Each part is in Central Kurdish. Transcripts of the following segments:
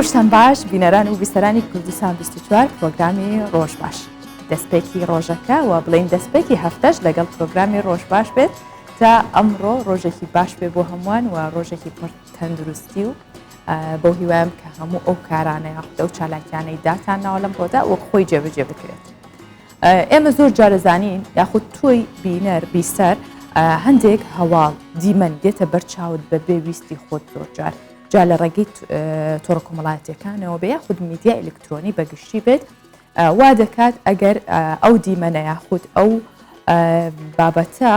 ڕۆژتان باش بینەران و بیسەرانی کوردستان 24 پرۆگرامی ڕۆژ باش دەستپێکی ڕۆژەکە و بڵین دەستپێکی هەفتەش لەگەڵ پرۆگرامی ڕۆژ باش بێت تا ئەمڕۆ ڕۆژێکی باش بێ بۆ هەمووان و ڕۆژێکی پڕ تەندروستی و بۆ هیوایم کە هەموو ئەو کارانەی ئەو چالاکیانەی داتان ناوە لەم ڕۆدا وەک خۆی جێبەجێ بکرێت. ئێمە زۆر جارەزانین یاخود تۆی بینەر بیسەر هەندێک هەواڵ دیمەن دێتە بەرچاوت بە بێویستی خۆت زۆرجار جا لە ڕێگەی تۆڕە کۆمەڵایەتیەکانەوە بە یاخود میدیا ئەلکترۆنی بەگشتی بێت وا دەکات ئەگەر ئەو دیمەنە یاخود ئەو بابەتە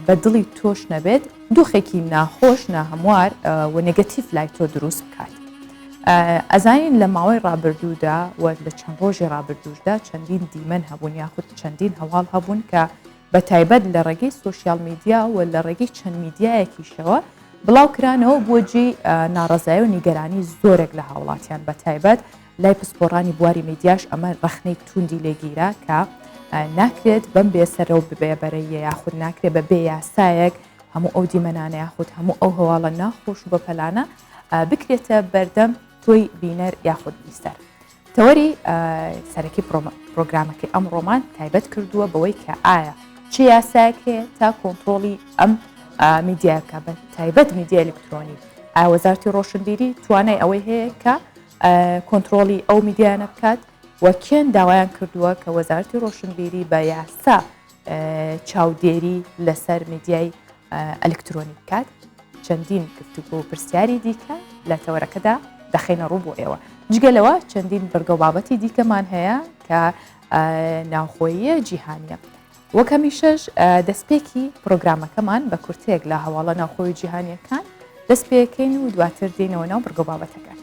بە دڵی تۆش نەبێت دۆخێکی ناخۆش ناهەموار و نێگەتیڤ لای تۆ دروست بکات. ئەزانین لە ماوەی ڕابردوودا و لە چەند ڕۆژی ڕابردووشدا چەندین دیمەن هەبوون یاخود چەندین هەواڵ هەبوون کە بە تایبەت لە ڕێگەی سۆشیال میدیا و لە ڕێگەی چەند میدیایەکیشەوە بڵاو کرانەوە بۆجی ناڕەزایی و نیگەرانی زۆرێک لە هاوڵاتیان بە تایبەت لای پسپۆڕانی بواری میدیاش ئەمە ڕەخنەی توندی لێگیرە کە ناکرێت بەم بێسەرەوە ببێ بەرەیە یاخود ناکرێت بە بێ یاسایەک هەموو ئەو دیمەنانە یاخود هەموو ئەو هەواڵە ناخۆش و بەپەلانە بکرێتە بەردەم تۆی بینەر یاخود بیسەر. تەوەری سەرەکی پرۆگرامەکەی ئەم ڕۆمان تایبەت کردووە بەوەی کە ئایا چه یاسایەک هەیە تا کۆنتترۆلی ئەم میدیاکە بە تایبەت میدیا ئەلکترۆنی ئایا وەزارەتی ڕۆشنبیری توانای ئەوەی هەیە کە کۆنتترۆلی ئەو میدیانە بکات و کێن داوایان کردووە کە وەزارەتی ڕۆشنبیری بە یاسا چاودێری لەسەر میدیای ئەلکترۆنی بکات. چەندین گفتوگۆ و پرسیاری دیکە لە تەوەرەکەدا دەخینە ڕوو بۆ ئێوە. جگەلەوە چەندین بەرگە و بابەتی دیکەمان هەیە کە ناوخۆییە جیهانیە. وەکەمیشەش دەستپێکی پرۆگرامەکەمان بە کورتێک لە هەواڵە ناوخۆی جیهانیەکان دەست پێکەین و دواتر دێنەوە ناو بەرگە و بابەتەکان.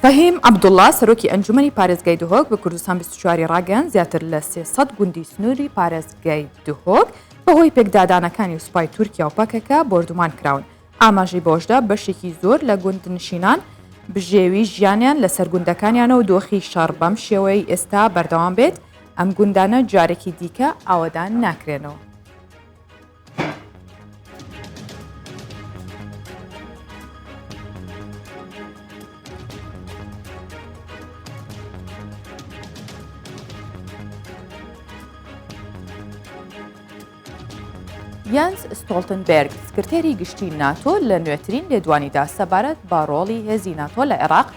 فەهیم عەبدوڵڵا سەرۆکی ئەنجومەنی پارێزگای دهۆک بە کوردستان 24 ڕاگەیاند زیاتر لە 300 گوندی سنووری پارێزگای دهۆک بەهۆی پێکدادانەکانی و سوپای تورکیا و پاکەکە بردومان کراون. ئاماژەی بۆشدا بەشێکی زۆر لە گوندنشینان بژێوی ژیانیان لە سەرگوندەکانیانە و دۆخی شەڕ بەم شێوەی ئێستا بەردەوام بێت ئەم گوندانە جارێکی دیکە ئاوەدان ناکرێنەوە. یانس ستۆڵتنبێرگ سکرتێری گشتی ناتۆ لە نوێترین لێدوانیدا سەبارەت با ڕۆڵی هێزی ناتۆ لە عێراق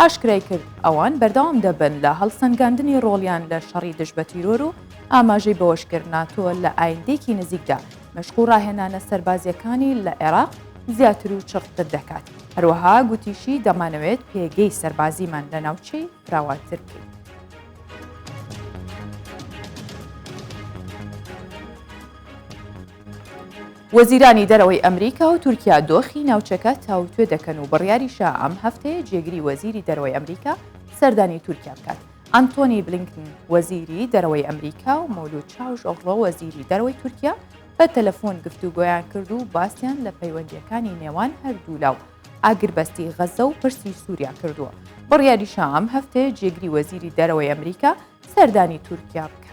ئاشکرای کرد ئەوان بەردەوام دەبن لە هەڵسەنگاندنی ڕۆڵیان لە شەڕی دژ بە تیرۆر و ئاماژەی بەوەشکرد ناتۆ لە ئایندێکی نزیکدا مەشقوو ڕاهێنانە سەربازیەکانی لە عێراق زیاتر و چڕتر دەکات. هەروەها گوتیشی دەمانەوێت پێگەی سەربازیمان لە ناوچەی فراوانتر بکەین. وەزیرانی دەرەوەی ئەمریکا و تورکیا دۆخی ناوچەکە تاوتوێ دەکەن و بڕیاریشە ئەم هەفتەیە جێگری وەزیری دەرەوەی ئەمریکا سەردانی تورکیا بکات. ئەنتۆنی بلینکن وەزیری دەرەوەی ئەمریکا و مەولود چاوشئۆغڵۆ وەزیری دەرەوەی تورکیا بە تەلەفۆن گفتوگۆیان کرد و باسییان لە پەیوەندیەکانی نێوان هەردوو لاو ئاگربەستی غەزە و پرسی سووریا کردووە. بڕیاریشە ئەم هەفتەیە جێگری وەزیری دەرەوەی ئەمریکا سەردانی تورکیا بکات.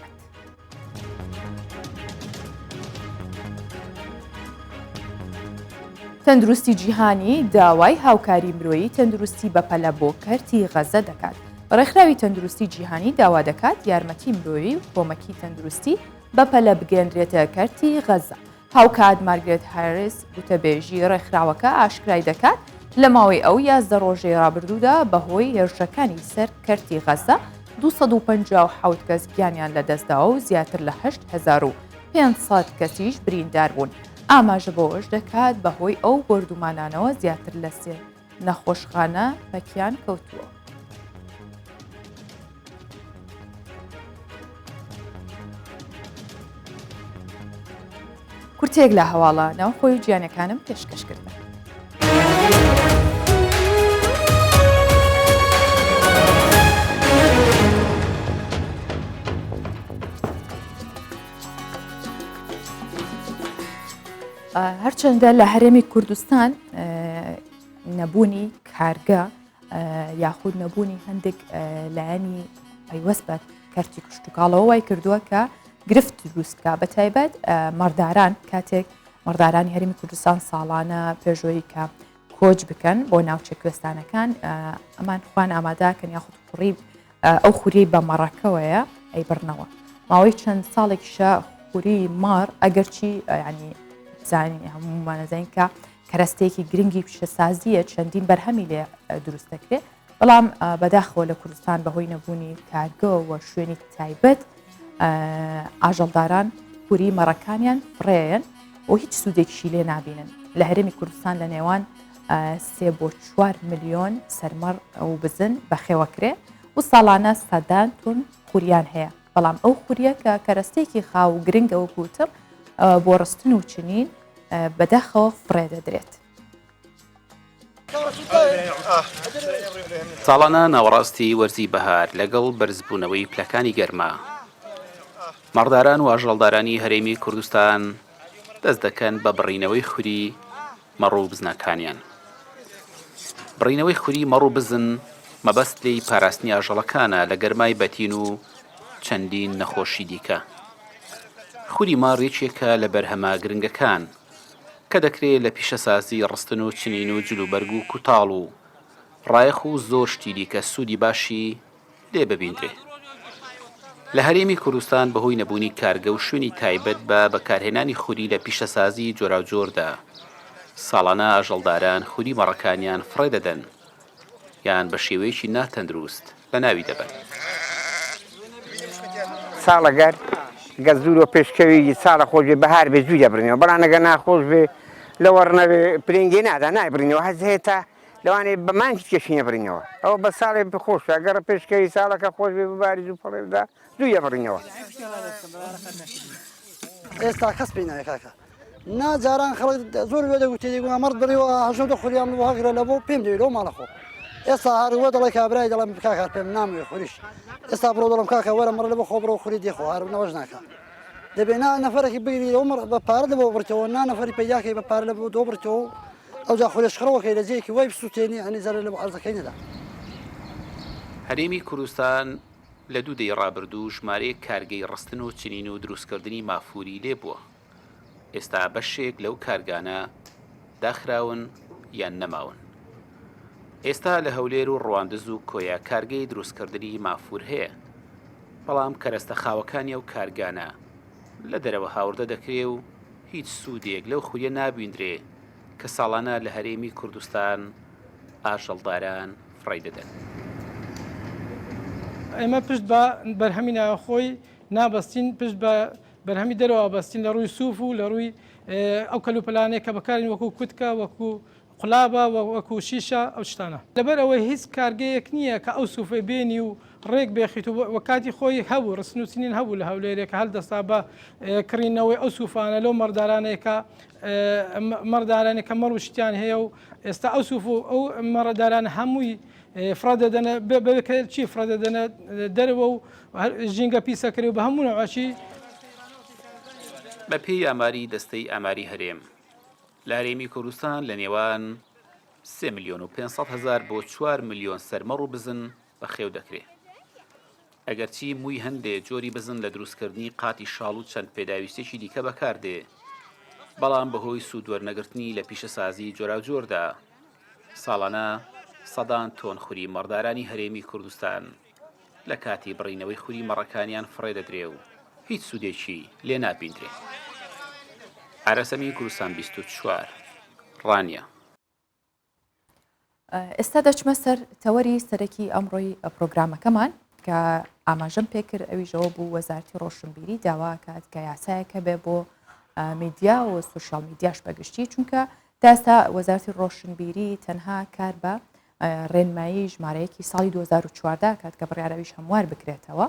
تەندروستی جیهانی داوای هاوکاری مرۆیی تەندروستی بەپەلە بۆ کەرتی غەزە دەکات. ڕێکخراوی تەندروستی جیهانی داوا دەکات یارمەتی مرۆیی و کۆمەکی تەندروستی بەپەلە بگەێنرێتە کەرتی غەزە. هاوکات مارگرێت هاریس وتەبێژی ڕێکخراوەکە ئاشکرای دەکات لە ماوەی ئەو 11 ڕۆژەی ڕابردوودا بەهۆی هێرشەکانی سەر کەرتی غەزە 257 کەس گیانیان لەدەستداوە و زیاتر لە 8500 کەسیش بریندار بوون. ئاماژە بەوەش دەکات بەهۆی ئەو بردومانانەوە زیاتر لە 3 نەخۆشخانە پەکیان کەوتووە. کورتێک لە هەواڵە ناوخۆی گیانەکانم پێشکەشکردن. هەرچەندە لە هەرێمی کوردستان نەبوونی کارگە یاخود نەبوونی هەندێک لایەنی پەیوەست بە کەرتی کشتتوکاڵەوە وای کردووە کە گرفت دروستکە بە تایبەت مەرداران کاتێک مەردارانی هەرێمی کوردستان ساڵانە پێشۆیی کە کۆچ بکەن بۆ ناوچە کوێستانەکان ئەمان خوان ئاماداکەن یاخود خوڕی ئەو خوری بە مەڕەکەوەیە ئەی بڕنەوە ماوەی چەند ساڵێکیشە خوری مار ئەگەرچی ینی زانی هەمومانەزین کە کەرەستەیەکی گرنگی پیشەسازیە چەندین بەرهەمی لێ دروست دەکرێت بەڵام بەداخەوە لە کوردستان بەهۆی نەبوونی کارگەوە شوێنی تایبەت ئاژەڵداران خوری مەڕەکانیان فڕێن و هیچ سوودێکشی لێ نابینن لە هەرێمی کوردستان لە نێوان 3 بۆ 4 ملیۆن سەرمەڕ ئەو بزن بەخێوەکرێ و ساڵانە سەدان تون خوریان هەیە بەڵام ئەو خوریە کە کەرەستێکی خاو و گرنگەوە کووتر بۆ ڕستن و چنین بەداخەوە فڕێ دەدرێت. ساڵانە ناوەڕاستی وەرزی بەهار لەگەڵ بەرزبوونەوەی پلەکانی گەرما مەڕداران و ئاژەڵدارانی هەرێمی کوردستان دەست دەکەن بە بڕینەوەی خوری مەڕ و بزنەکانیان. بڕینەوەی خوری مەڕ و بزن مەبەست لێی پاراستنی ئاژەڵەکانە لە گەرمای بەتین و چەندین نەخۆشی دیکە. خوری ماڕ یەکێکە لە بەرهەمە گرنگەکان کە دەکرێت لە پیشەسازی ڕستن و چنین و جلوبەرگ و کوتاڵ و ڕایەخ و زۆر شتی دیکە سوودی باشی لێ ببیندرێ. لە هەرێمی کوردستان بەهۆی نەبوونی کارگە و شوێنی تایبەت بە بەکارهێنانی خوری لە پیشەسازی جۆراوجۆردا ساڵانە ئاژەڵداران خوری مەڕەکانیان فڕێ دەدەن یان بە شێوەیەکی ناتەندروست لە ناوی دەبن. ساڵەگەر گە زوور و پێشکەوی ساڵە خۆش بێ بەهار بێ زوو دەبرنەوە بەڵام ئەگەر ناخۆش بێ لەوە ڕنەبێ پرێنگی نادا نایبرنەوە هەز هەیە لەوانێ بەمانکی کێشی نەبرنەوە ئەوە بە ساڵێ بخۆش ئەگەر پێشکەوی ساڵەکە خۆش بێ بباری زوو پەڵێدا زوو دەبرنەوە. ئێستا کەس پێی نایە کاکە ناجاران خەڵک زۆر وێ دەگوتی دیگونا مەڕ بڕیەوە هەژەوتە خوریان بۆ هەگرە لە بۆ پێم دەوێت لەو ماڵەخۆ ئێستا هەروە دەڵێ کابرای دەڵێم کاکار پێم ناموێ خوریش ئێستا بڕۆ دەڵم کاکە وەرە مەڕە لە بۆ خۆ بڕۆ خوری دێخۆ هەربنەوەش ناکە دەبێ نەفەرێکی بگری ئەو مەڕ بە پارە لە بۆ بڕتەوە نەفەری پەیداکەی بە پارە لە بۆ دۆ بڕتەوە ئەوجا خولێشخڕەوەکەی لە جێکی وای بسووتێنی ئەنی زەرە لە بۆ عەرزەکەی نەدا. هەرێمی کوردستان لە 2 دەی ڕابردوو ژمارەیەک کارگەی ڕستن و چنین و دروستکردنی مافوری لێ بووە. ئێستا بەشێک لەو کارگانە داخراون یان نەماون. ئێستا لە هەولێر و ڕواندز و کۆیا کارگەی دروستکردنی مافور هەیە بەڵام کەرەستە خاوەکانی ئەو کارگانە لە دەرەوە هاوردە دەکرێ و هیچ سوودێک لەو خوریە نابیندرێ کە ساڵانە لە هەرێمی کوردستان ئاژەڵداران فڕێ دەدەن. ئێمە پشت بە بەرهەمی ناوخۆی نابەستین پشت بە بەرهەمی دەرەوە بەستین لە ڕووی سووف و لە ڕووی ئەو کەلوپەلانەیە کە بەکارین وەکو کوتکە وەکو قوڵابە وەکو شیشە ئەو شتانە لەبەر ئەوەی هیچ کارگەیەک نییە کە ئەو سوفەی بێنی و ڕێک بێخیت و وەکاتی خۆی هەبوو ڕستن و سنین هەبوو لە هەولێرێک هەڵدەستا بە کڕینەوەی ئەو سوفانە لەو مەڕدارانێکە مەڕ و شتیان هەیە و ئێستا ئەو سوف و ئەو مەڕەدارانە هەمووی فرادەدەنە بەکە چی فرادەدەنە دەرەوە و ژینگە پیسەکرێ و بە هەموو نەواشی. بە پێی ئاماری دەستەی ئاماری هەرێم لە هەرێمی کوردستان لە نێوان 3 ملیۆن و 500 هزار بۆ 4 ملیۆن سەرمەڕ و بزن بەخێو دەکرێت. ئەگەرچی مووی هەندێک جۆری بزن لە دروستکردنی قاتی شاڵ و چەند پێداویستێکی دیکە بەکاردێ بەڵام بەهۆی سوودوەرنەگرتنی لە پیشەسازی جۆراوجۆردا ساڵانە سەدان تۆن خوری مەڕدارانی هەرێمی کوردستان لە کاتی بڕینەوەی خوری مەڕەکانیان فڕێ دەدرێ و هیچ سوودێکی لێ ناپیندرێ. عرەسەمی کوردستان 24 ڕانیە. ئێستا دەچمە سەر تەوەری سەرەکی ئەمڕۆی پرۆگرامەکەمان کە ئاماژەم پێکرد ئەویژەوە بوو وەزارەتی ڕۆشنبیری داواکات کە یاسایەکە بێ بۆ میدیا و سوشال میدیاش بەگشتی چونکە داستا وەزارەتی ڕۆشنبیری تەنها کار بە ڕێنمایی ژمارەیەکی ساڵی 2014 کات کە بڕیارەویش هەموار بکرێتەوە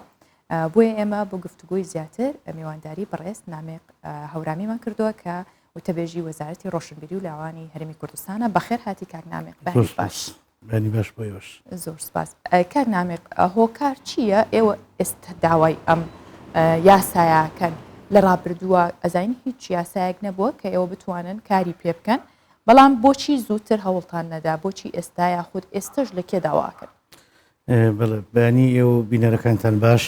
بۆیە ئێمە بۆ گفتوگۆی زیاتر میوانداری بەڕێز نامێق هەورامیمان کردووە کە وتەبێژی وەزارەتی ڕۆشنبیری و لاوانی هەرێمی کوردستانە بەخێر هاتی کاک نامێق بانی باش. بانی باش بۆیەش زۆر سپاس. کاک نامێق هۆکار چییە ئێوە ئێستا داوای ئەم یاسایەکەن لە ڕابردووە ئەزانین هیچ یاسایەک نەبووە کە ئێوە بتوانن کاری پێ بکەن بەڵام بۆچی زووتر هەوڵتان نەدا بۆچی ئێستا یاخود ئێستش لە کێ داواکرد بەانی ئێوە بینەرەکانتان باش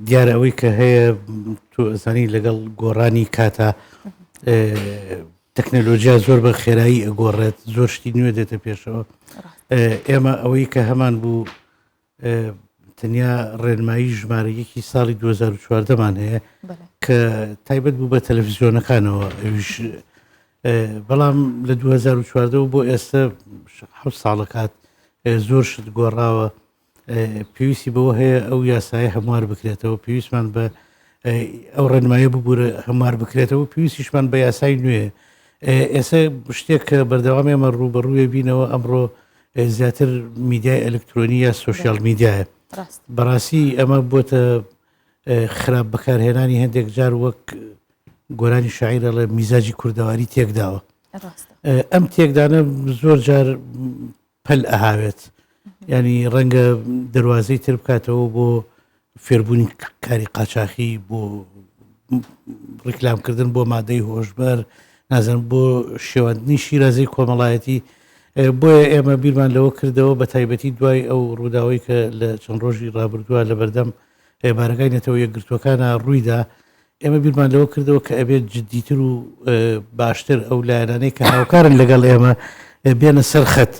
دیارە ئەوەی کە هەیە تو ئەزانی لەگەڵ گۆڕانی کاتە تەکنەلۆژیا زۆر بە خێرایی ئەگۆڕێت زۆر شتی نوێ دێتە پێشەوە ئێمە ئەوەی کە هەمان بوو تەنیا ڕێنمایی ژمارەیەکی ساڵی 2014مان هەیە کە تایبەت بوو بە تەلەڤیزیۆنەکانەوە بەڵام لە 2014 بۆ ئێستا 7 ساڵەکات زۆر شت گۆڕاوە پێویستی بەوە هەیە ئەو یاسایە هەموار بکرێتەوە پێویستمان بە ئەو ڕێنمایە ببوورە هەموار بکرێتەوە پێویستیشمان بە یاسای نوێ ئێستا شتێک کە بەردەوام ئێمە ڕوبەڕوویە بینەوە ئەمڕۆ زیاتر میدیای ئەلکترۆنی یا سۆشیال میدیایە بەڕاستی ئەمە بۆتە خراپ بەکارهێنانی هەندێک جار وەک گۆرانی شاعیرە لە میزاجی کوردەواری تێکداوە ئەم تێکدانە زۆر جار پەل ئەهاوێت ینی ڕەنگە دەواازەی تر بکاتەوە بۆ فێربوونی کاری قاچاخی بۆ ڕیکلامکردن بۆ مادەی هۆشبەر نازانم بۆ شێواندنی شیرازەی کۆمەڵایەتی بۆیە ئێمە بیرمان لەوە کردەوە بە تایبەتی دوای ئەو ڕووداوی کە لە چەند ڕۆژی ڕابردووە لە بەردەم بارگای نێتەوە یەکگرتوەکانە ڕوویدا ئێمە بیرمان لەوە کردەوە کە ئەبێت جددیتر و باشتر ئەو لایەنانەی کە هاوکارن لەگەڵ ئێمە بێنە سەر خەت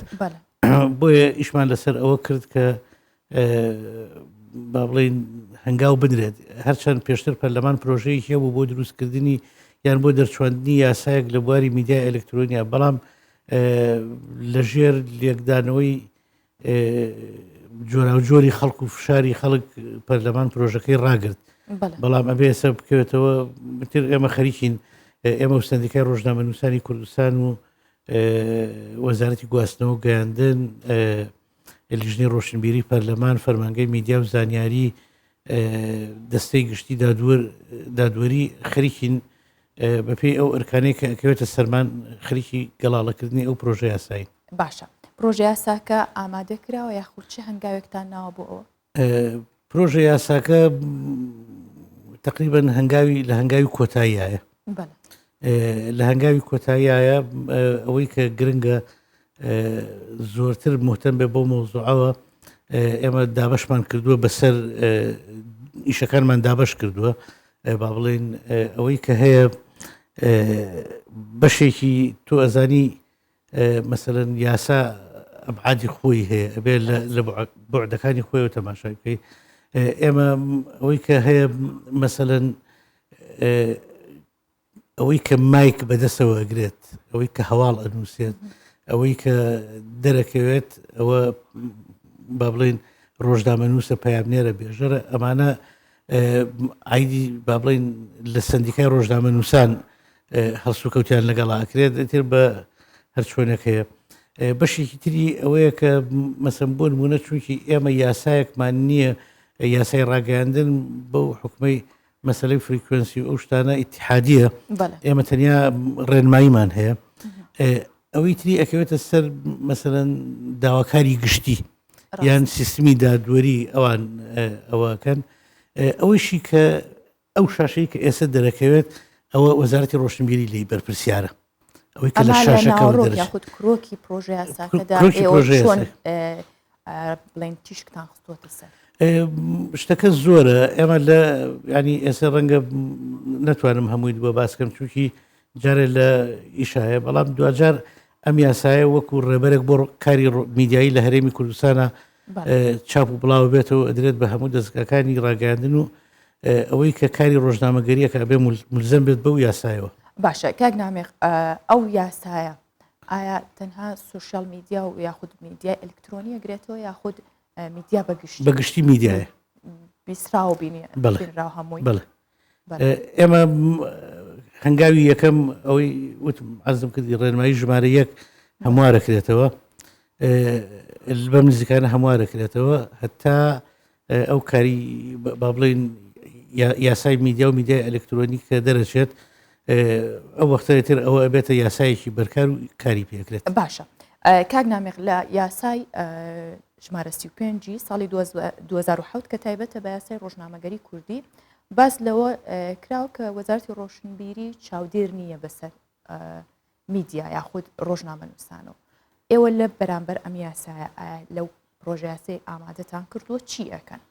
بۆیە ئیشمان لەسەر ئەوە کرد کە با بڵین هەنگاو بنرێت هەرچەند پێشتر پەرلەمان پرۆژەیەکی هەبوو بۆ دروستکردنی یان بۆ دەرچواندنی یاسایەک لە بواری میدیای ئەلکترۆنیا بەڵام لەژێر لێکدانەوەی جۆراوجۆری خەڵک و فشاری خەڵک پەرلەمان پرۆژەکەی ڕاگرت بەڵام ئەبێ ئێستا بکەوێتەوە تر ئێمە خەریکین ئێمە و سندیکای ڕۆژنامەنووسانی کوردستان و وەزارەتی گواستنەوە گەیاندن لیژنەی ڕۆشنبیری پەرلەمان فەرمانگەی میدیا و زانیاری دەستەی گشتی دادوەری خەریکین بەپێی ئەو ئەرکانەی کە ئەکەوێتە سەرمان خەریکی گەڵاڵەکردنی ئەو پرۆژە یاسایی باشە پرۆژە یاساکە ئامادە کراوە یاخود چه هەنگاوێکتان ناوە بۆ ئەوە پرۆژە یاساکە تقریبان لە هەنگاوی کۆتاییایە لە هەنگاوی کۆتاییایە ئەوەی کە گرنگە زۆرتر مهتەم بێ بۆ مۆزوعەوە ئێمە دابەشمان کردووە بەسەر ئیشەکانمان دابەش کردووە با بڵێن ئەوەی کە هەیە بەشێکی تۆ ئەزانی مەسەرەن یاسا ئەبعادی خۆی هەیە ئەبێ لە بۆعدەکانی خۆیەوە تەماشای بکەی ئێمە ئەوەی کە هەیە مەسەرەن ئەوەی کە مایک بەدەستەوە ئەگرێت ئەوەی کە هەواڵ ئەنووسێت ئەوەی کە دەرەکەوێت ئەوە با بڵێن ڕۆژنامەنووسە پەیامنێرە بێژەرە ئەمانە عیدی با بڵێن لە سندیکای ڕۆژنامەنووسان هەڵسوکەوتیان لەگەڵاکرێت تر بە هەر چۆنێک هەیە بەشێکی تری ئەوەیە کە مەسەن بۆ نمونە چونکی ئێمە یاسایەکمان نییە یاسای ڕاگەاندن بەو حکومەی مەسەلەی فریکوێنسی ئەو شتانە ئیتحادیە ئێمە تەنیا ڕێنماییمان هەیە ئەوەی تری ئەکەوێتە سەر مەسەرەن داواکاری گشتی یان سیستمی دادوەری ئەوان ئەوەکەن ئەوەیشی کە ئەو شاشەی کە ئێستا دەرەکەوێت ئەوە وەزارەتی ڕۆشنبیری لی بەرپرسیارە ئەوەی کە لە شاشەکە یاخود کڕۆکی پرۆژە یاساکەدا چۆن بڵێن تیشکتان خستووەتە سەر شتەکە زۆرە ئێمە لە ینی ئێستا ڕەنگە نەتوانم هەمووی بۆ باسکەم چونکی جارێ لە ئیشایە بەڵام دوجار ئەم یاسایە وەکو ڕێبەرێک بۆ کاری میدیایی لە هەرێمی کوردستانە چاپ و بڵاو بێتەوە ئەدرێت بە هەموو دەستگاکانی ڕاگەاندن و ئەوەی کە کاری ڕۆژنامەگەریەکە ئەبێ ملزەم بێت بەو یاسایەوە باشە کاک نامێق ئەو یاسایە ئایا تەنها سوشال میدیا و یاخود میدیای ئەلکترۆنی ئەگرێتەوە یاخود میدیا بەگشتی میدیایە بیسرا و بینرا هەمووی ئێمە هەنگاوی یەکەم ئەوەی وتم عەزم کردی ڕێنمایی ژمارە یەک هەموارەکرێتەوە بەم نزیکانە هەموارەکرێتەوە هەتا ئەو کاری با بڵێن یاسای میدیا و میدیای ئەلکترۆنی کە دەرەچێت ئەو وەختەتر ئەوە ئەبێتە یاسایەکی بەرکار و کاری پێکرێت باشە کاک نامێق لە یاسای ژمارە 35 ساڵی 2007 کە تایبەتە بە یاسای ڕۆژنامەگەری کوردی باس لەوە کراو کە وەزارەتی ڕۆشنبیری چاودێر نییە بەسەر میدیا یاخود ڕۆژنامە نووسانەوە ئێوە لە بەرامبەر ئەم یاسایە لەو پرۆژیاسی ئامادەتان کردووە چی ئەەکەن؟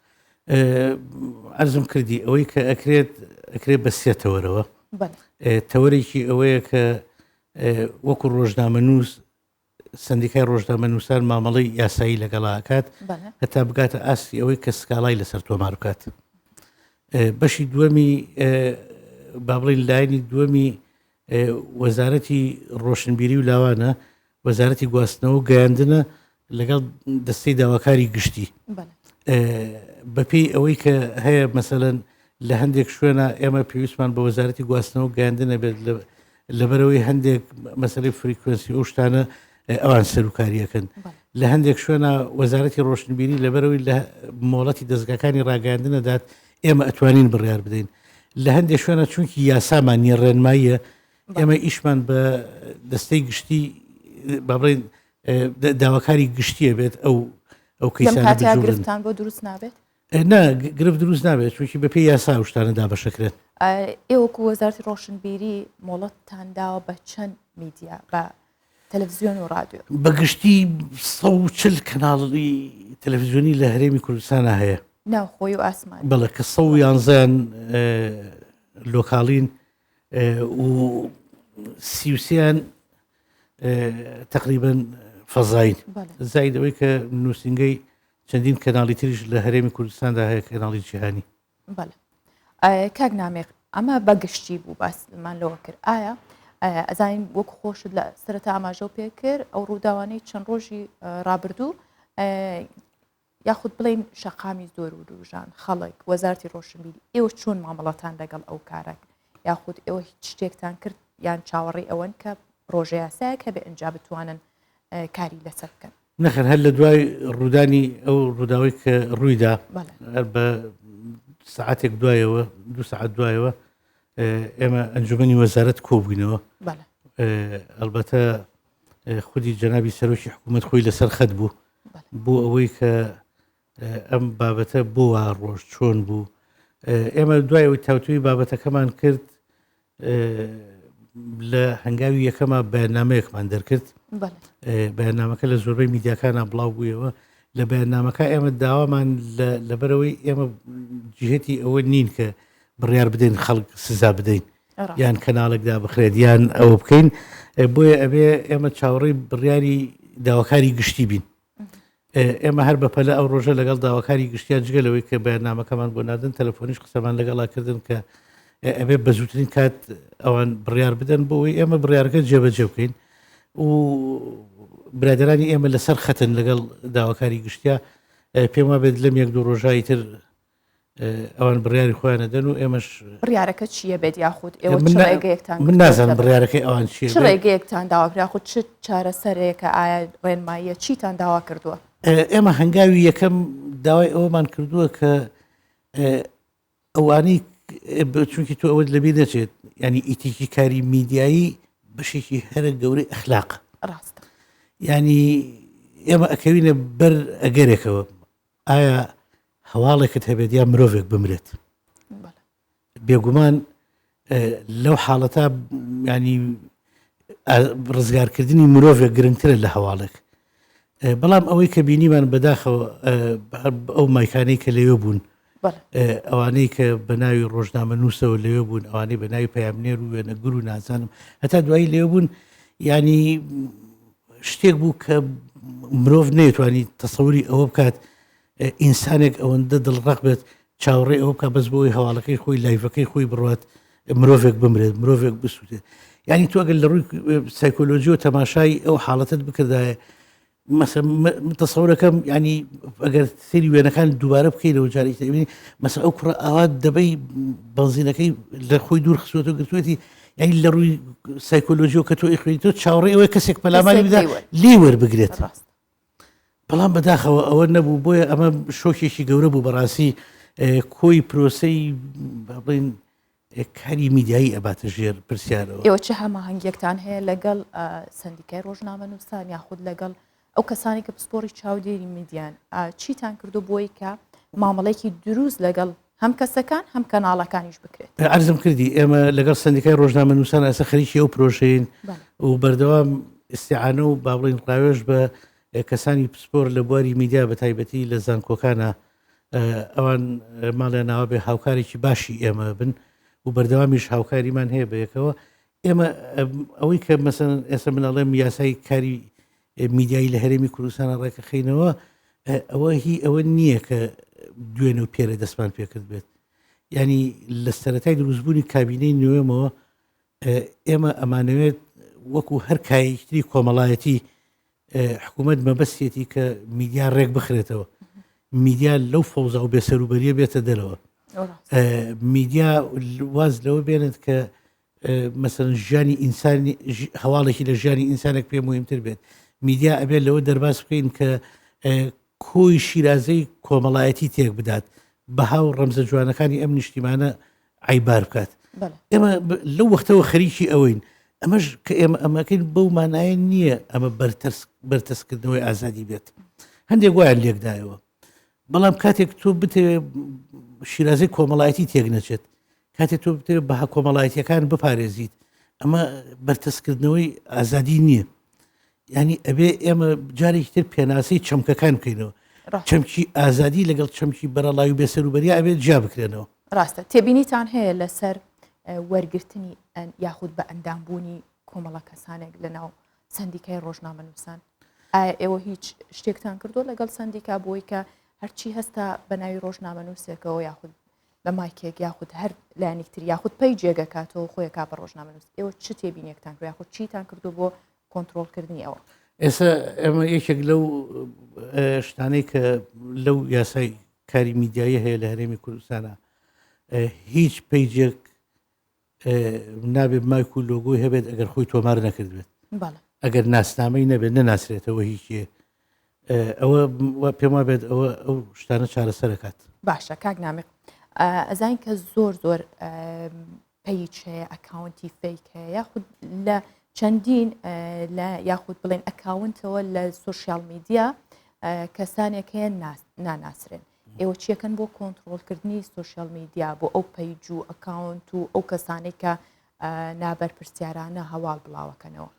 ئەرزم کردی ئەوەی کە ئەکرێت بە سێ تەوەرەوە تەوەرێکی ئەوەیە کە وەکو ڕۆژنامە نووس سندیکای ڕۆژنامە نووسان مامەڵی یاسایی لەگەڵاکات هەتا بگاتە ئاستی ئەوەی کە سکاڵای لەسەر تۆمار بکات. بەشی دووەمی با بڵین لایەنی دووەمی وەزارەتی ڕۆشنبیری و لاوانە وەزارەتی گواستنەوە و گەیاندنە لەگەڵ دەستەی داواکاری گشتی بەپێی ئەوەی کە هەیە مەسەلەن لە هەندێک شوێنە ئێمە پێویستمان بە وەزارەتی گواستنەوە و گەیاندنە بێت لەبەرەوەی هەندێک مەسەلەی فریکوێنسی ئەو شتانە ئەوان سەرکاریەکەن لە هەندێک شوێنە وەزارەتی ڕۆشنبیری لەبەرەوەی لە مۆڵەتی دەستگاکانی ڕاگەاندنەدات ئێمە ئەتوانین بڕیار بدەین لە هەندێک شوێنە چونکی یاسامان نیە ڕێنماییە ئێمە ئیشمان بە دەستەی گشتی با بڵێن داواکاری گشتیە بێت ئەو کەیسانگرفتان بۆ دروست نابێت؟ نا گرفت دروست نابێت چونکی بەپێی یاسا و شتانە دابەشەکرێت. ئێوەکو وەزارەتی ڕۆشنبیری مۆڵەتتان داوە بە چەند میدیا بە تەلەڤیزیۆن و رادیۆ؟ بەگشتی 140 کەناڵی تەلەڤیزیۆنی لە هەرێمی کوردستانە هەیە ناوخۆی و ئاسمان بەڵێ کە 111 لۆکاڵین و 33 تقریبا فەزاین زایدەوەی کە نووسنگەی چەندین کەناڵی تریش لە هەرێمی کوردستاندا هەیە کەناڵی جیهانی. بەڵێ کاک نامێق ئەمە بەگشتی بوو باسمان لەوە کرد ئایا ئەزانین وەکو خۆشت لە سەرەتا ئاماژە و پێکرد ئەو ڕووداوانەی چەند ڕۆژی ڕابردوو یاخود بڵین شەقامی زۆر و دوژان خەڵک وەزارەتی ڕۆشنبیری ئێوە چۆن مامەڵەتان لەگەڵ ئەو کارێک یاخود ئێوە هیچ شتێکتان کرد یان چاوەڕێی ئەوەن کە ڕۆژە یاسایە کە بە ئەنجا بتوانن کاری لەسەر بکەن؟ نەخێر هەر لە دوای ڕوودانی ئەو ڕووداوی کە ڕوویدا بە سعاتێک دوایەوە 2 سعات دوایەوە ئێمە ئەنجومەنی وەزارەت کۆبووینەوە ئەلبەتە خودی جەنابی سەرۆکی حکوومەت خۆی لەسەر خەت بوو بۆ ئەوەی کە ئەم بابەتە بۆ وا ڕۆژ چۆن بوو ئێمە دوایەوەی تاوتوی بابەتەکەمان کرد لە هەنگاوی یەکەمە بەیاننامەیەکمان دەرکرد بەیاننامەکە لە زۆربەی میدیاکانە بڵاو بوویەوە لە بەیاننامەکە ئێمە داوامان لەبەرەوەی ئێمە جهێتی ئەوە نین کە بڕیار بدەین خەڵک سزا بدەین یان کەناڵێکدا بخرێت یان ئەوە بکەین بۆیە ئەبێ ئێمە چاوەڕێی بڕیاری داواکاری گشتی بین ئێمە هەر بەپەلە ئەو ڕۆژە لەگەڵ داواکاری گشتیان جگەلەوەی کە بەیاننامەکەمان بۆ نادن تەلەفۆنیش قسەمان لەگەڵاکردن کە ئەبێ بە زووترین کات ئەوان بڕیار بدەن بۆەوەی ئێمە بڕیارەکە جێبەجێ بکەین و برادرانی ئێمە لەسەر خەتن لەگەڵ داواکاری گشتیا پێم وا بێت لەم 1-2 ڕۆژایی تر ئەوان بڕیاری خۆیانە دەن و ئێمەش بڕیارەکە چییە بێت یاخود ئێوە ڕێگەیەکتان من نازانم بڕیارەکەی ئەوان چیە ڕێگەیەکتان داواکرا خود چ چارەسەرێکە ئایا ڕێنماییە چیتان داوا کردووە؟ ئێمە هەنگاوی یەکەم داوای ئەوەمان کردووە کە ئەوانەی چونکی تۆ ئەوە لەبێ دەچێت ینی ئیتیکی کاری میدیایی بەشێکی هەرە گەورەی ئەخلاق ڕاستە ینی ئێمە ئەکەوینە بەر ئەگەرێکەوە ئایا هەواڵێکت هەبێت یا مرۆڤێک بمرێت بێگومان لەو حاڵەتە ینی ڕزگارکردنی مرۆڤێک گرنگترە لە هەواڵێک بەڵام ئەوەی کە بینیمان بەداخەوە ئەو مایکانەی کە لەوێ بوون ئەوانەی کە بە ناوی ڕۆژنامە نووسەوە لەوێ بوون ئەوانەی بە ناوی پەیامنێر و وێنەگر و نازانم هەتا دوایی لێو بوون ینی شتێک بوو کە مرۆڤ نەیتوانی تەسەوری ئەوە بکات ئینسانێک ئەوەندە دڵڕق بێت چاوەڕێ ئەوە بکە بەس بۆی هەواڵەکەی خۆی لایڤەکەی خۆی بڕات مرۆڤێک بمرێت مرۆڤێک بسووتێت ینی تو ئەگەر لە ڕووی سایکۆلۆژی و تەماشای ئەو حاڵەتت بکردایە تەسەورەکەم ینی ئەگەر سری وێنەکان دووبارە بکەیتەوە جارێک دەبینی مەسەڵ ئەو کوڕە ئاوا دەبەی بەنزینەکەی لە خۆی دوور خسووەتەوە گرتوێتی یعنی لە ڕووی سایکۆلۆژی و کە تۆ ئیخوێنیتەوە چاوەڕێ ئەوەی کەسێک پەلامانی بدا لێ وەربگرێت بەڵام بەداخەوە ئەوە نەبوو بۆیە ئەمە شۆکێکی گەورە بوو بەڕاستی کۆی پرۆسەی بڵین کاری میدیایی ئەباتە ژێر پرسیارەوە ئێوە چه هەماهەنگیەکتان هەیە لەگەڵ سندیکای ڕۆژنامە نووسان یاخود لەگەڵ ئەو کەسانی کە پسپۆری چاودێری میدیان چیتان کردو بۆی کە مامەڵێکی دروست لەگەڵ هەم کەسەکان هەم کەناڵەکانیش بکرێت. عرضم کردی ئێمە لەگەڵ سندیکای ڕۆژنامە نووسان ئەسە خەریکی ئەو پرۆژەین و بەردەوام ئیسیعانە و با بڵین ڕاوێژ بە کەسانی پسپۆر لە بواری میدیا بە تایبەتی لە زانکۆکانە ئەوان ماڵیان ناوە بێ هاوکارێکی باشی ئێمە بن و بەردەوامیش هاوکاریمان هەیە بەیەکەوە. ئێمە ئەوەی کە مەسەن ئێستا منەڵێم یاسای کاری میدیایی لە هەرێمی کوردستانە ڕێکەخینەوە ئەوە هی ئەوە نییە کە دوێنە و پێرە دەستمان پێکرد بێت. ینی لە سەرەتای دروستبوونی کابینەی نوێمەوە ئێمە ئەمانەوێت وەکو هەر کایەکتری کۆمەڵایەتی حکوومەت مەبەستێتی کە میدیا ڕێک بخرێتەوە، میدیا لەو فەوزا و بێسەروبەریە بێتە دەرەوە، میدیا واز لەوە بێنێت کە مەسەن ژیانی ئینسانی هەواڵێکی لە ژیانی ئینسانێک پێ مهمتر بێت. میدیا ئەبێت لەوە دەرباز بکەین کە کۆی شیرازەی کۆمەڵایەتی تێک بدات، بەها و ڕەمزە جوانەکانی ئەم نیشتیمانە عیبار بکات. ئێمە لەو وەختەوە خەریکی ئەوەین. ئەمەش کە ئێمە ئەمەکەین بەو مانایە نییە ئەمە بەرتەسکردنەوەی ئازادی بێت. هەندێک وایان لێکدایەوە، بەڵام کاتێک تۆ بتەوێ شیرازەی کۆمەڵایەتی تێک نەچێت، کاتێک تۆ بتەوێ بەها کۆمەڵایەتیەکان بپارێزیت، ئەمە بەرتەسکردنەوەی ئازادی نییە. ینی ئەبێ ئێمە جارێکی تر پێناسەی چەمکەکان بکەینەوە، چەمکی ئازادی لەگەڵ چەمکی بەرەڵای و بێسەروبەریە ئەبێت جا بکرێنەوە. ڕاستە تێبینیتان هەیە لەسەر وەرگرتنی یاخود بە ئەندامبوونی کۆمەڵە کەسانێک لەناو سندیکای ڕۆژنامە نووسان؟ ئایا ئێوە هیچ شتێکتان کردو لەگەڵ سندیکا بۆی کە هەرچی هەستا بە ناوی ڕۆژنامە نووسێکەوە یاخود بە مایکێک یاخود هەر لایەنێکتر یاخود پەی جێگەکاتەوە خۆی کا بە ڕۆژنامە نووس، ئێوە چ تێبینێکتان کرد یاخود چیتان کردو بۆ کۆنتترۆلکردنی ئەوە؟ ئێستا ئەمە یەکێک لەو شتانەی کە لەو یاسای کاری میدیایی هەیە لە هەرێمی کوردستانە، هیچ پەیجێک نابێت مایک و لۆگۆی هەبێت ئەگەر خۆی تۆمار نەکردبێت، ئەگەر ناسنامەی نەبێت نەناسرێتەوە هیچیە. ئەوە پێم وابێت ئەوە ئەو شتانە چارەسەرەکات. باشە کاک نامێک، ئەزانین کە زۆر زۆر پەیج هەیە، ئەکاونتی فیک هەیە، یاخود لە چەندین لە یاخود بڵێن ئەکاونتەوە لە سوۆشیال میدیا کەسانێک هەیە ناناسرێن. ئێوە چیەکەن بۆ کۆنتترۆلکردنی سوۆشیال میدیا بۆ ئەو پەیج و ئەکاونت و ئەو کەسانێک کە نابەرپرسیارانە هەواڵ بڵاوەکەنەوە؟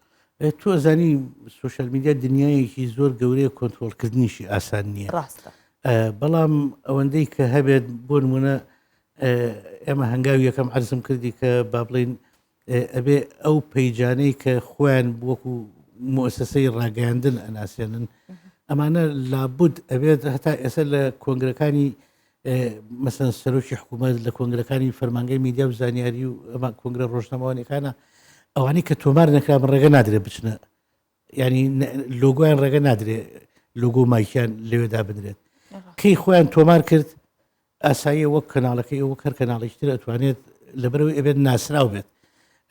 تۆ زانی سوۆشیال میدیا دنیایەکی زۆر گەورەیە کۆنتترۆلکردنیشی ئاسان نییە. ڕاستە، بەڵام ئەوەندەی کە هەبێت بۆ نمونە ئێمە هەنگاوی یەکەم عەرزم کردی کە با بڵێن ئەبێ ئەو پەیجانەی کە خۆیان وەکو مؤسسەی ڕاگەیاندن ئەناسێنن، ئەمانە لابد ئەبێت هەتا ئێستا لە کۆنگرەکانی مەسەن سەرۆکی حکوومەت لە کۆنگرەکانی فەرمانگەی میدیا و زانیاری و ئەمە کۆنگرە ڕۆژنامەوانەکانە ئەوانەی کە تۆمار نەکرا من ڕێگە نادرێت بچنە، ینی لۆگۆیان ڕێگە نادرێت لۆگۆ مایکیان لەوێدا بدرێت. کەی خۆیان تۆمار کرد ئاساییە وەک کەناڵەکەی وەک هەر کەناڵێکتر ئەتوانێت لەبەرەوەی ئەبێت ناسرااو بێت،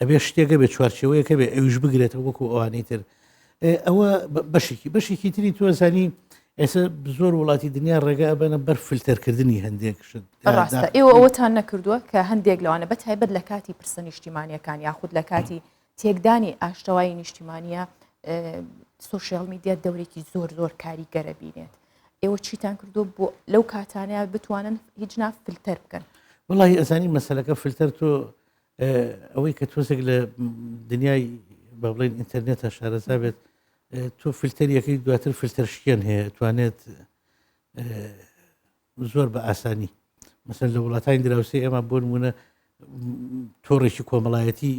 ئەبێ شتێکە بێت چوارچەوەیەکە بێ ئەوش بگرێتەوە وەکو ئەوانەی تر. ئەوە بەشێکی تری تۆ زانی ئێستا زۆر وڵاتی دنیا ڕێگە ئەبەنە بەر فیلتەرکردنی هەندێک شت. ڕاستە ئێوە ئەوەتان نەکردووە کە هەندێک لەوانە بە تایبەت لە کاتی پرسە نیشتیمانیەکان یاخود لە کاتی تێکدانی ئاشتەوایی نیشتیمانیە سوۆشیال میدیا دەورێکی زۆر زۆر کاریگەرە بینێت، ئێوە چیتان کردو بۆ لەو کاتانەیە بتوانن هیچ ناف فیلتەر بکەن؟ وڵی ئەزانی مەسەلەکە فیلتەر تۆ ئەوەی کە تۆزێک لە دنیای با بڵێن ئینتەرنێتە شارەزا بێت، تۆ فیلتەریەکەی دواتر فیلتەر شکێن هەیە توانێت زۆر بە ئاسانی مەسەن لە وڵاتانی دراوسی ئێمە بۆ نمونە تۆڕێکی کۆمەڵایەتی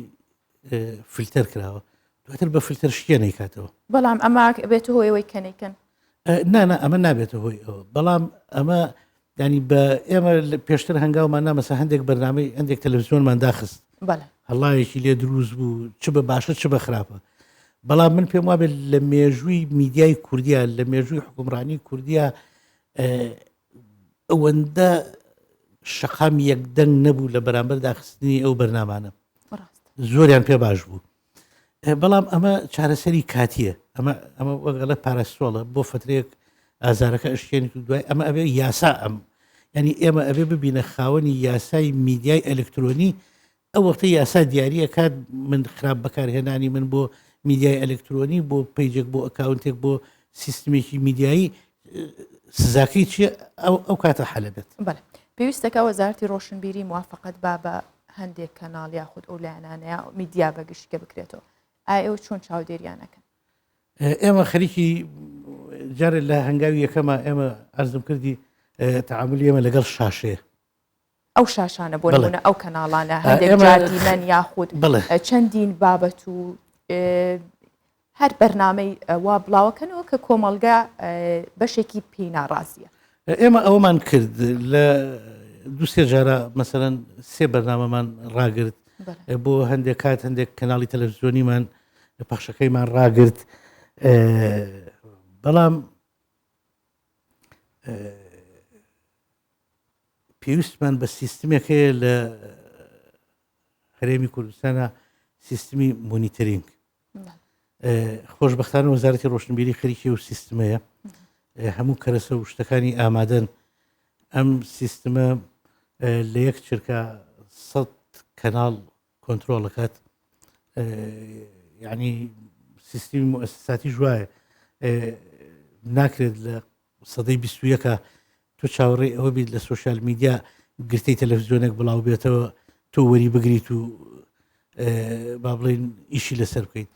فیلتەر کراوە، دواتر بە فیلتەر شکێنەی کاتەوە. بەڵام ئەمە بێت هۆی ئەوەی کەنیکەن؟ نانە ئەمە نابێتە هۆی ئەوە، بەڵام ئەمە ینی بە ئێمە پێشتر هەنگاومان نامەسە هەندێک بەرنامەی هەندێک تەلەڤیزیۆنمان داخست، هەڵایەکی لێ دروست بوو چ بە باشە چ بە خراپە، بەڵام من پێم وابێت لە مێژووی میدیای کوردیا لە مێژووی حکومڕانی کوردیا ئەوەندە شەقام یەکدەنگ نەبوو لە بەرامبەر داخستنی ئەو بەرنامانە، زۆریان پێ باش بوو. بەڵام ئەمە چارەسەری کاتیە، ئەمە وەگەڵە پاراستۆڵە بۆ فترەیەک ئازارەکە ئەشکێنی دوای ئەمە ئەبێ یاسا ینی ئێمە ئەبێ ببینە خاوەنی یاسای میدیای ئەلکترۆنی، ئەو وەختە یاسا دیاریە کات من خراپ بەکارهێنانی من بۆ میدیای ئەلکترۆنی بۆ پەیجێک بۆ ئەکاونتێک بۆ سیستمێکی میدیایی سزاکەی چیە ئەو کاتە حەلە بێت. پێویستەکە وەزارەتی ڕۆشنبیری موافقەت بە هەندێک کەناڵ یاخود ئەو لایەنانەیە میدیا بەگشتکە بکرێتەوە ئایا ئەو چۆن چاودێریانەکەن ئێمە خەریکی جارێ لە هەنگاوی یەکەمە ئێمە ئەرزم کردی تعاملی ئێمە لەگەڵ شاشەیە ئەو شاشانە بۆ نمونە ئەو کەناڵانە هەندێک جاردیمەن یاخود چەندین بابەت و هەر بەرنامەی وا بڵاوەکەنەوە کە کۆمەڵگا بەشێکی پێی ناڕازیە ئێمە ئەوەمان کرد لە دووسێ جارە مەسەرەن 3 بەرنامەمان ڕاگرت بۆ هەندێک کات هەندێک کەناڵی تەلەڤیزیۆنیمان پەخشەکەیمان ڕاگرت بەڵام پێویستمان بە سیستمێک هەیە لە هەرێمی کوردستانە سیستمی مۆنیتەرینگ خۆشبەختانە وەزارەتی ڕۆشنبیری خەریکی و سیستمەیە هەموو کەرەسە و شتەکانی ئامادەن ئەم سیستمە لە یەک چرکە 100 کەناڵ کۆنتترۆڵەکات یعنی سیستمی مؤسساتی ژوایە ناکرێت لە سەدەی 21 تۆ چاوەڕێ ئەوە بیت لە سوۆشال میدیا گرتەی تەلەڤیزیۆنێک بڵاو بێتەوە تۆ وەری بگریت و با بڵێن ئیشی لەسەر بکەیت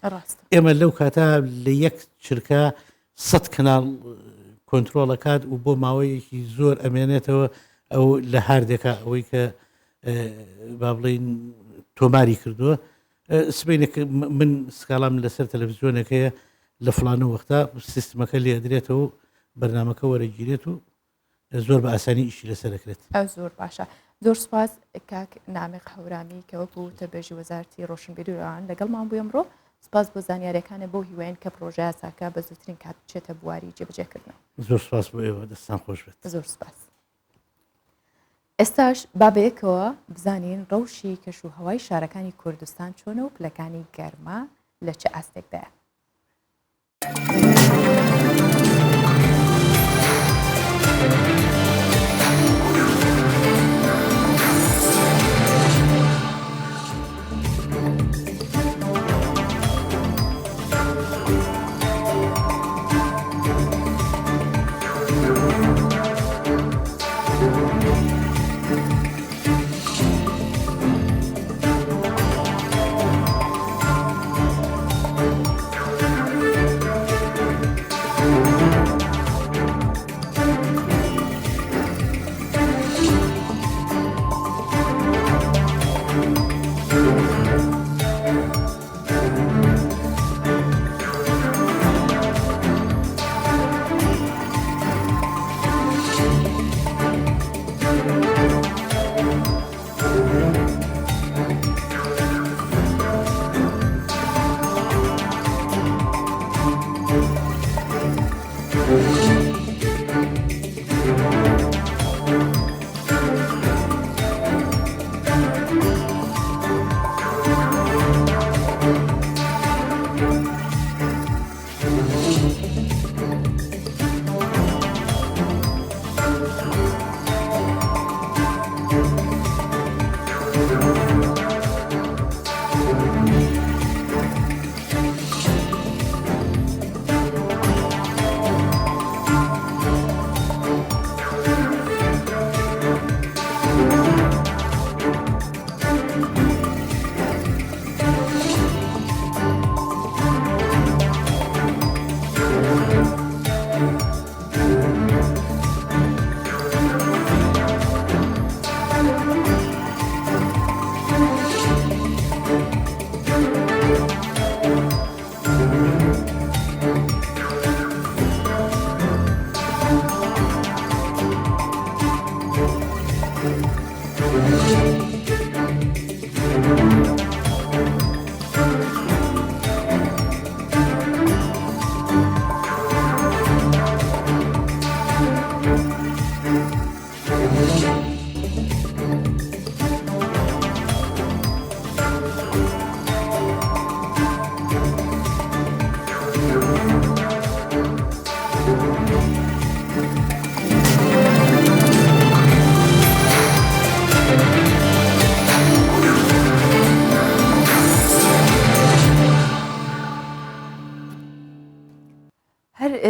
ئێمە لەو کاتە لە یەک چرکە 100 کەناڵ کۆنتترۆڵەکات و بۆ ماوەیەکی زۆر ئەمێنێتەوە ئەو لە هاردێکە ئەوەی کە با بڵێن تۆماری کردووە سبینێک من سکاڵام لەسەر تەلەڤیزیۆنەکەیە لە فلانە وەختا سیستمەکە لێ ئەدرێتەوە و بەرنامەکە وەرەگیرێت و زۆر بە ئاسانی ئیشی لەسەرەکرێت ئەو زۆر باشە زۆر سپاس کاک نامێق هەورامی کە وەکو تەبێژی وەزارەتی ڕۆشنبیریان لەگەڵمان بووی ئەمڕۆ سپاس بۆ زانیاریەکانە بۆ هیوایین کە پرۆژە یاساکە بە زووترین کات بچێتە بواری جێبەجێکردنەوە زۆر سپاس بۆ ئێوە دەستان خۆش بێت زۆر سپاس ئێستاش بابەیەکەوە بزانین ڕەوشی کەش و هەوای شارەکانی کوردستان چۆنە و پلەکانی گەرما لە چه ئاستێکدایە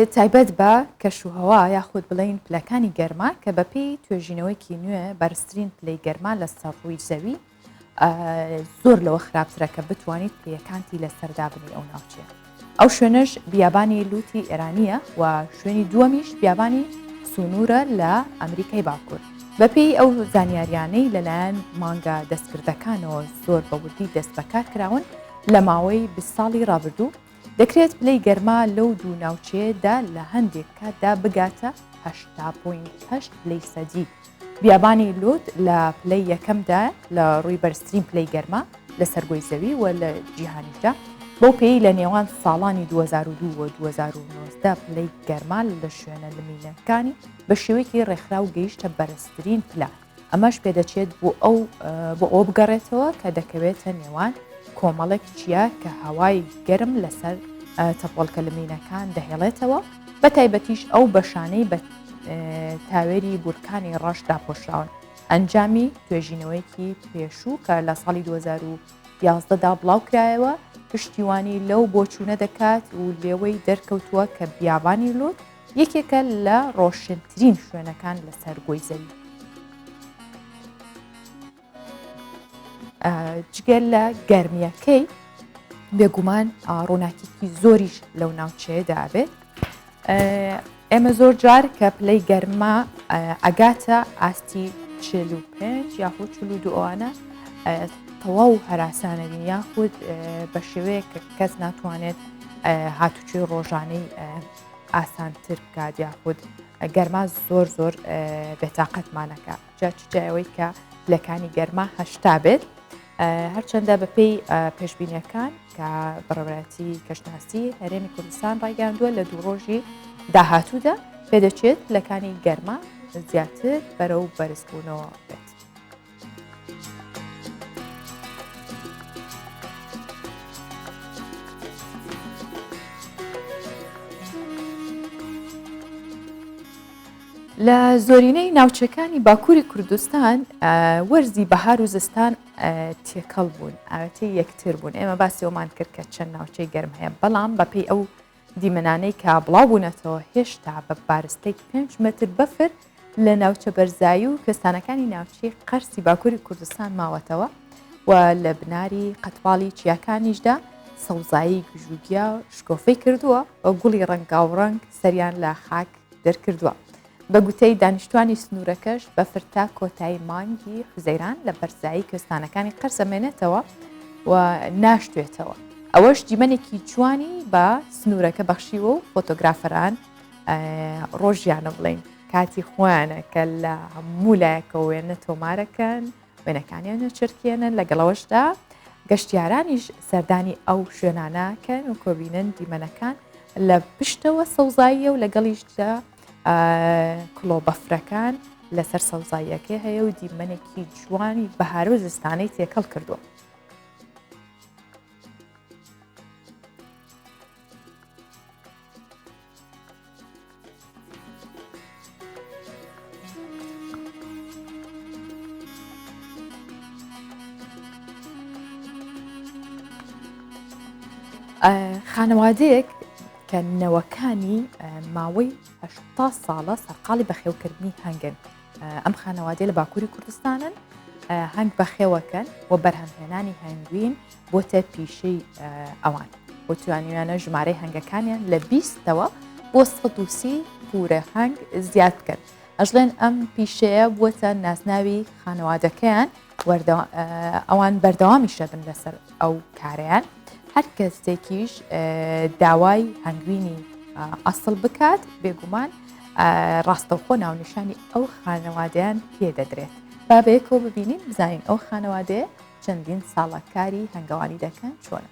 تایبەت بە کەشوهەوا یاخود بڵین پلەکانی گەرما کە بەپێی توێژینەوەیکی نوێ بەرزترین پلەی گەرما لە سەر ڕووی زەوی زۆر لەوە خراپترە کە بتوانیت پلەکانتی لەسەردا بنی ئەو ناوچەیە. ئەو شوێنەش بیابانی لوتی ئێرانیە و شوێنی دووەمیش بیابانی سونوورە لە ئەمریکای باکوور. بەپێی ئەو زانیاریانەی لەلایەن مانگە دەستکردەکانەوە زۆر بەوردی دەست بەکار کراون لە ماوەی 20 ساڵی ڕابردوو دەکرێت پلەی گەرما لەو دوو ناوچەیەدا لە هەندێک کاتدا بگاتە 8.8 پلەی سەدی. بیابانی لوت لە پلەی یەکەمدا لە ڕووی بەرزترین پلەی گەرما لە سەرگۆی زەوی و لە جیهانیشدا بۆ پێی لە نێوان ساڵانی 2002 و 2019 پلەی گەرما لە شوێنە لمینەکانی بە شێوەیەکی ڕێکخرا و گەیشتە بەرزترین پلە. ئەمەش پێدەچێت بۆ ئەو بگەڕێتەوە کە دەکەوێتە نێوان کۆمەڵێک چیە کە هەوای گەرم لەسەر تەپۆڵکە لمینەکان دەهێڵێتەوە بە تایبەتیش ئەو بەشانەی بە تاوێری بورکانی ڕەش داپۆشراون. ئەنجامی توێژینەوەیەکی پێشوو کە لە ساڵی 2011دا بڵاو کرایەوە پشتیوانی لەو بۆچوونە دەکات و لێوەی دەرکەوتووە کە بیابانی لوت یەکێکە لە ڕۆشنترین شوێنەکان لە سەرگۆی زەوی. جگەر لە گەرمیەکەی بێگومان ڕووناکیکی زۆریش لەو ناوچەیەدا بێت. ئێمە زۆر جار کە پلەی گەرما ئەگاتە ئاستی 45 یاخود 42 ئەوانە تەواو هەراسانەبین یاخود بە شێوەیە کە کەس ناتوانێت هاتوچۆی ڕۆژانەی ئاسانتر بکات یاخود گەرما زۆر زۆر بێتاقەتمانەکە جا چجایەوەی کە پلەکانی گەرما هەشتا بێت هەرچەندە بەپێی پێشبینیەکان کە بەڕێوەتی کەشناسی هەرێمی کوردستان ڕایگەاندووە لە دوو ڕۆژی داهاتوودا پێدەچێت پلەکانی گەرما زیاتر بەرەو بەرزبوونەوە بێت. لە زۆرینەی ناوچەکانی باکووری کوردستان وەرزی بەهار و زستان تێکەڵ بوون ئاوەتی یەکتر بوون. ئێمە باسیەوەمان کرد کە چەند ناوچەی گەرم هەیە بەڵام بەپێی ئەو دیمەنانەی کە بڵاو بوونەتەوە هێشتا بە بارستەی 5 متر بەفر لە ناوچە بەرزایی و کەستانەکانی ناوچەی قەرسی باکووری کوردستان ماوەتەوە و لە بناری قەتواڵی چیاکانیشدا سەوزایی گژوگیا شکۆفەی کردووە و گوڵی ڕەنگاوڕەنگ سەریان لە خاک دەرکردووە. بە گوتەی دانیشتوانی سنوورەکەش بەفر تا کۆتایی مانگی حوزەیران لە بەرزایی کوێستانەکانی قەرزەمێنێتەوە و ناشتوێتەوە. ئەوەش دیمەنێکی جوانی بە سنوورەکە بەخشیوە و فۆتۆگرافەران ڕۆژیانە بڵین کاتی خۆیانە کە لە هەموو لایەکە وێنە تۆمارەکەن وێنەکانیانە چرکێنن لەگەڵەوەشدا گەشتیارانیش سەردانی ئەو شوێناناکەن و کۆبینن دیمەنەکان لە پشتەوە سەوزاییە و لەگەڵیشدا کلۆبەفرەکان لەسەر سەوزاییەکەی هەیە و دیمەنێکی جوانی بەهار و زستانەی تێکەڵ کردووە. خانەوادەیەک کە نەوەکانی ماوەی 80 ساڵە سەرقاڵی بەخێوکردنی هەنگن. ئەم خانەوادەیە لە باکووری کوردستانن هەنگ بەخێوەکەن و بەرهەمهێنانی هەنگوین بۆتە پیشەی ئەوان بۆ توانیوانە ژمارەی هەنگەکانیان لە 20ەوە بۆ 130 پورە هەنگ زیاد بکەن. ئەژڵێن ئەم پیشەیە بووەتە ناسناوی خانەوادەکەیان ئەوان بەردەوامیشە بن لەسەر ئەو کارەیان. هەر کەسێکیش داوای هەنگوینی ئەسڵ بکات بێگومان ڕاستەوخۆ ناونیشانی ئەو خانەوادەیان پێدەدرێت. با بەیەکەوە ببینین بزانین ئەو خانەوادەیە چەندین ساڵەکاری هەنگاوانی دەکەن چۆنە.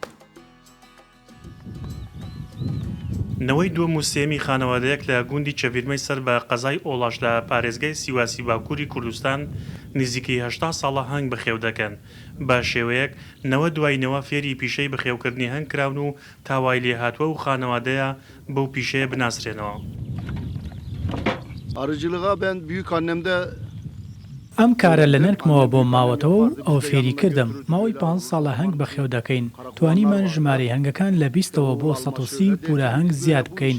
نەوەی دووە موسێمی خانەوادەیەک لە گوندی چەڤیرمەی سەر بە قەزای ئۆڵاش لە پارێزگای سیواسی باکووری کوردستان نزیکەی 80 ساڵە هەنگ بەخێو دەکەن. بە شێوەیەک نەوە دوایینەوە فێری پیشەی بەخێوکردنی هەنگ کراون و تاوای لێ هاتووە و خانەوادەیە بەو پیشەیە بناسرێنەوە. Arıcılığa ben büyük annemde ئەم کارە لە نرکمەوە بۆ ماوەتەوە و ئەو فێری کردم ماوەی 5 ساڵە هەنگ بەخێو دەکەین توانیمان ژمارەی هەنگەکان لە 20ەوە بۆ 130 پورە هەنگ زیاد بکەین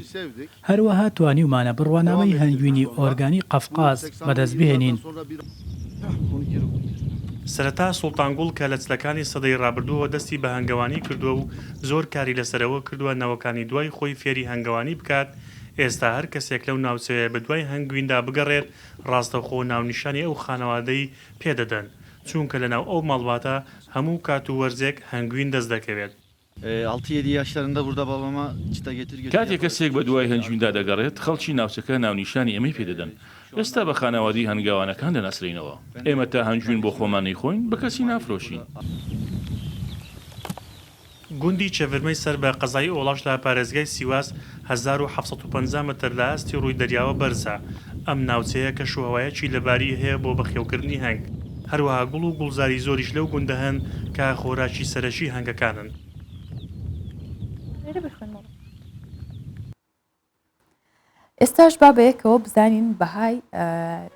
هەروەها توانیمانە بڕوانامەی هەنگوینی ئۆرگانی قەفقاز بەدەست بهێنین. سەرەتا سوڵتانگوڵ کە لە چلەکانی سەدەی ڕابردووەوە دەستی بە هەنگەوانی کردووە و زۆر کاری لەسەرەوە کردووە نەوەکانی دوای خۆی فێری هەنگەوانی بکات ئێستا هەر کەسێک لەو ناوچەیە بە دوای هەنگویندا بگەڕێت ڕاستەوخۆ ناونیشانی ئەو خانەوادەی پێدەدەن چونکە لەناو ئەو ماڵباتە هەموو کات و وەرزێک هەنگوین دەست دەکەوێت. 6-7 yaşlarında burada babama çıta getir götür. کاتێک کەسێک بە دوای هەنجویندا دەگەڕێت خەڵکی ناوچەکە ناونیشانی ئەمەی پێدەدەن ئێستا بە خانەوادی هەنگاوانەکان دەناسرینەوە ئێمە تا هەنجوین بۆ خۆمانی خۆین بە کەسی نافرۆشین. گوندی چەڤرمەی سەر بە قەزای ئۆڵاش لە پارێزگای سیواس 1750 متر لە ئاستی ڕووی دەریاوە بەرزە ئەم ناوچەیە کە شوهەوایەکی لەباری هەیە بۆ بەخێوکردنی هەنگ هەروەها گوڵ و گوڵزاری زۆریش لەو گوندە هەن کە خۆراکی سەرەکی هەنگەکانن. ئێستاش با بەیەکەوە بزانین بەهای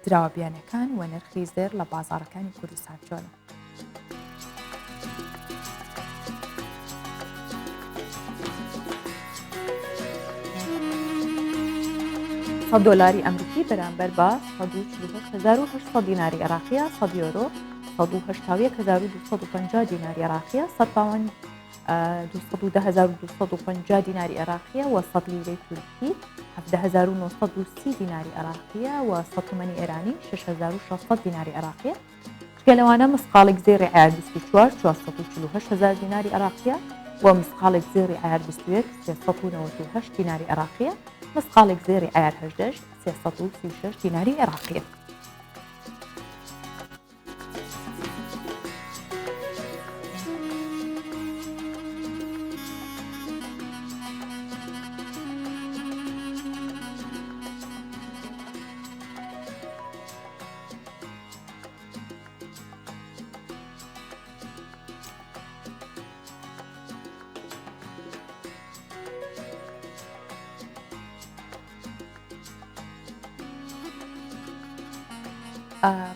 دراوەبیانەکان و نرخی زێر لە بازاڕەکانی کوردستان چۆنە. $100 ئەمریکی بەرامبەر بە 148,800 دیناری عێراقیە، 100 یۆرۆ 181,250 دیناری عێراقیە، 100 پاوەند 210,250 دیناری عێراقیە و 100 لیرەی تورکی 17,930 دیناری عێراقیە و 100 تومەنی ئێرانی 6,600 دیناری عێراقیە. گەلەوانە مسقالێک زێری عیار 24 448,000 دیناری عێراقیە و مسقالێک زێری عیار 21 398 دیناری عێراقیە، مسقالێک زێری عیار 18 336 دیناری عێراقیە.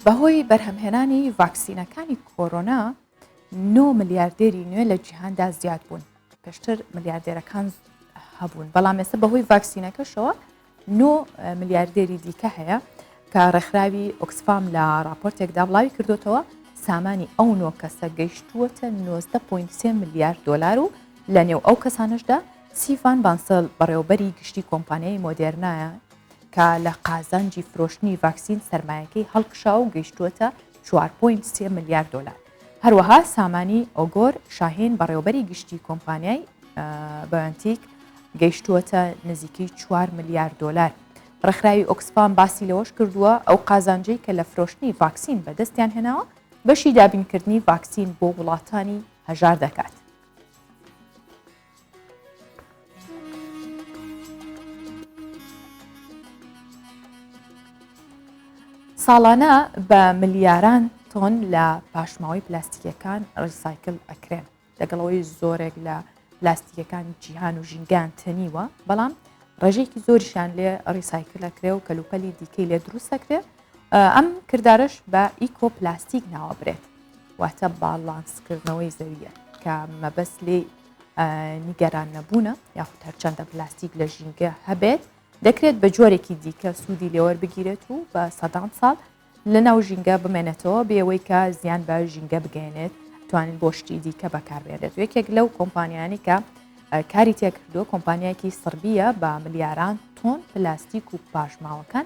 بەهۆی بەرهەمهێنانی ڤاکسینەکانی کۆرۆنا 9 ملیاردێری نوێ لە جیهاندا زیاد بوون پێشتر ملیاردێرەکان هەبوون بەڵام ئێستا بەهۆی ڤاکسینەکەشەوە 9 ملیاردێری دیکە هەیە کە ڕێکخراوی ئۆکسفام لە راپۆرتێکدا بڵاوی کردوتەوە سامانی ئەو 9 کەسە گەیشتووەتە 19.3 میلیارد دۆلار و لە نێو ئەو کەسانشدا سیڤان بانسل بەڕێوەبەری گشتی کۆمپانیای مۆدێرنایە کە لە قازانجی فرۆشتنی ڤاکسین سەرمایەکەی هەڵکشا و گەیشتووەتە 4.3 میلیارد دۆلار. هەروەها سامانی ئۆگۆر شاهین بەڕێوەبەری گشتی کۆمپانیای بایۆنتیک گەیشتووەتە نزیکەی 4 میلیارد دۆلار. ڕێکخراوی ئۆکسفام باسی لەوەش کردووە ئەو قازانجەی کە لە فرۆشتنی ڤاکسین بەدەستیان هێناوە بەشی دابینکردنی ڤاکسین بۆ وڵاتانی هەژار دەکات. ساڵانە بە ملیاران تۆن لە پاشماوەی پلاستیکەکان ڕیسایکل ئەکرێن لەگەڵەوەی زۆرێک لە پلاستیکەکانی جیهان و ژینگان تەنیوە بەڵام ڕێژێکی زۆریشان لێ ڕیسایکل ئەکرێ و کەلوپەلی دیکەی لێ دروست ئەکرێ ئەم کردارش بە ئیکۆپلاستیک ناوەبرێت واتە باڵانسکردنەوەی زەویە کە مەبەست لێ نیگەران نەبوونە یاخود هەرچەندە پلاستیک لە ژینگە هەبێت دەکرێت بە جۆرێکی دیکە سوودی لێوەربگیرێت و بە سەدان ساڵ لە ناو ژینگە بمێنێتەوە بێەوەی کە زیان بە ژینگە بگەێنێت توانین بۆ شتی دیکە بەکاربێنێت. یەکێک لەو کۆمپانیانی کە کاری تێکردووە کۆمپانیایەکی سربیە بە ملیاران تۆن پلاستیک و پاشماوەکان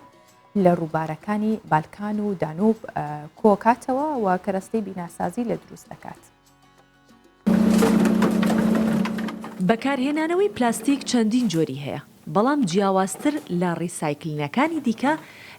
لە ڕووبارەکانی بالکان و دانوب کۆکاتەوە و کەرەستەی بیناسازی لە دروست دەکات. بەکارهێنانەوەی پلاستیک چەندین جۆری هەیە بەڵام جیاوازتر لە ڕیسایکلینەکانی دیکە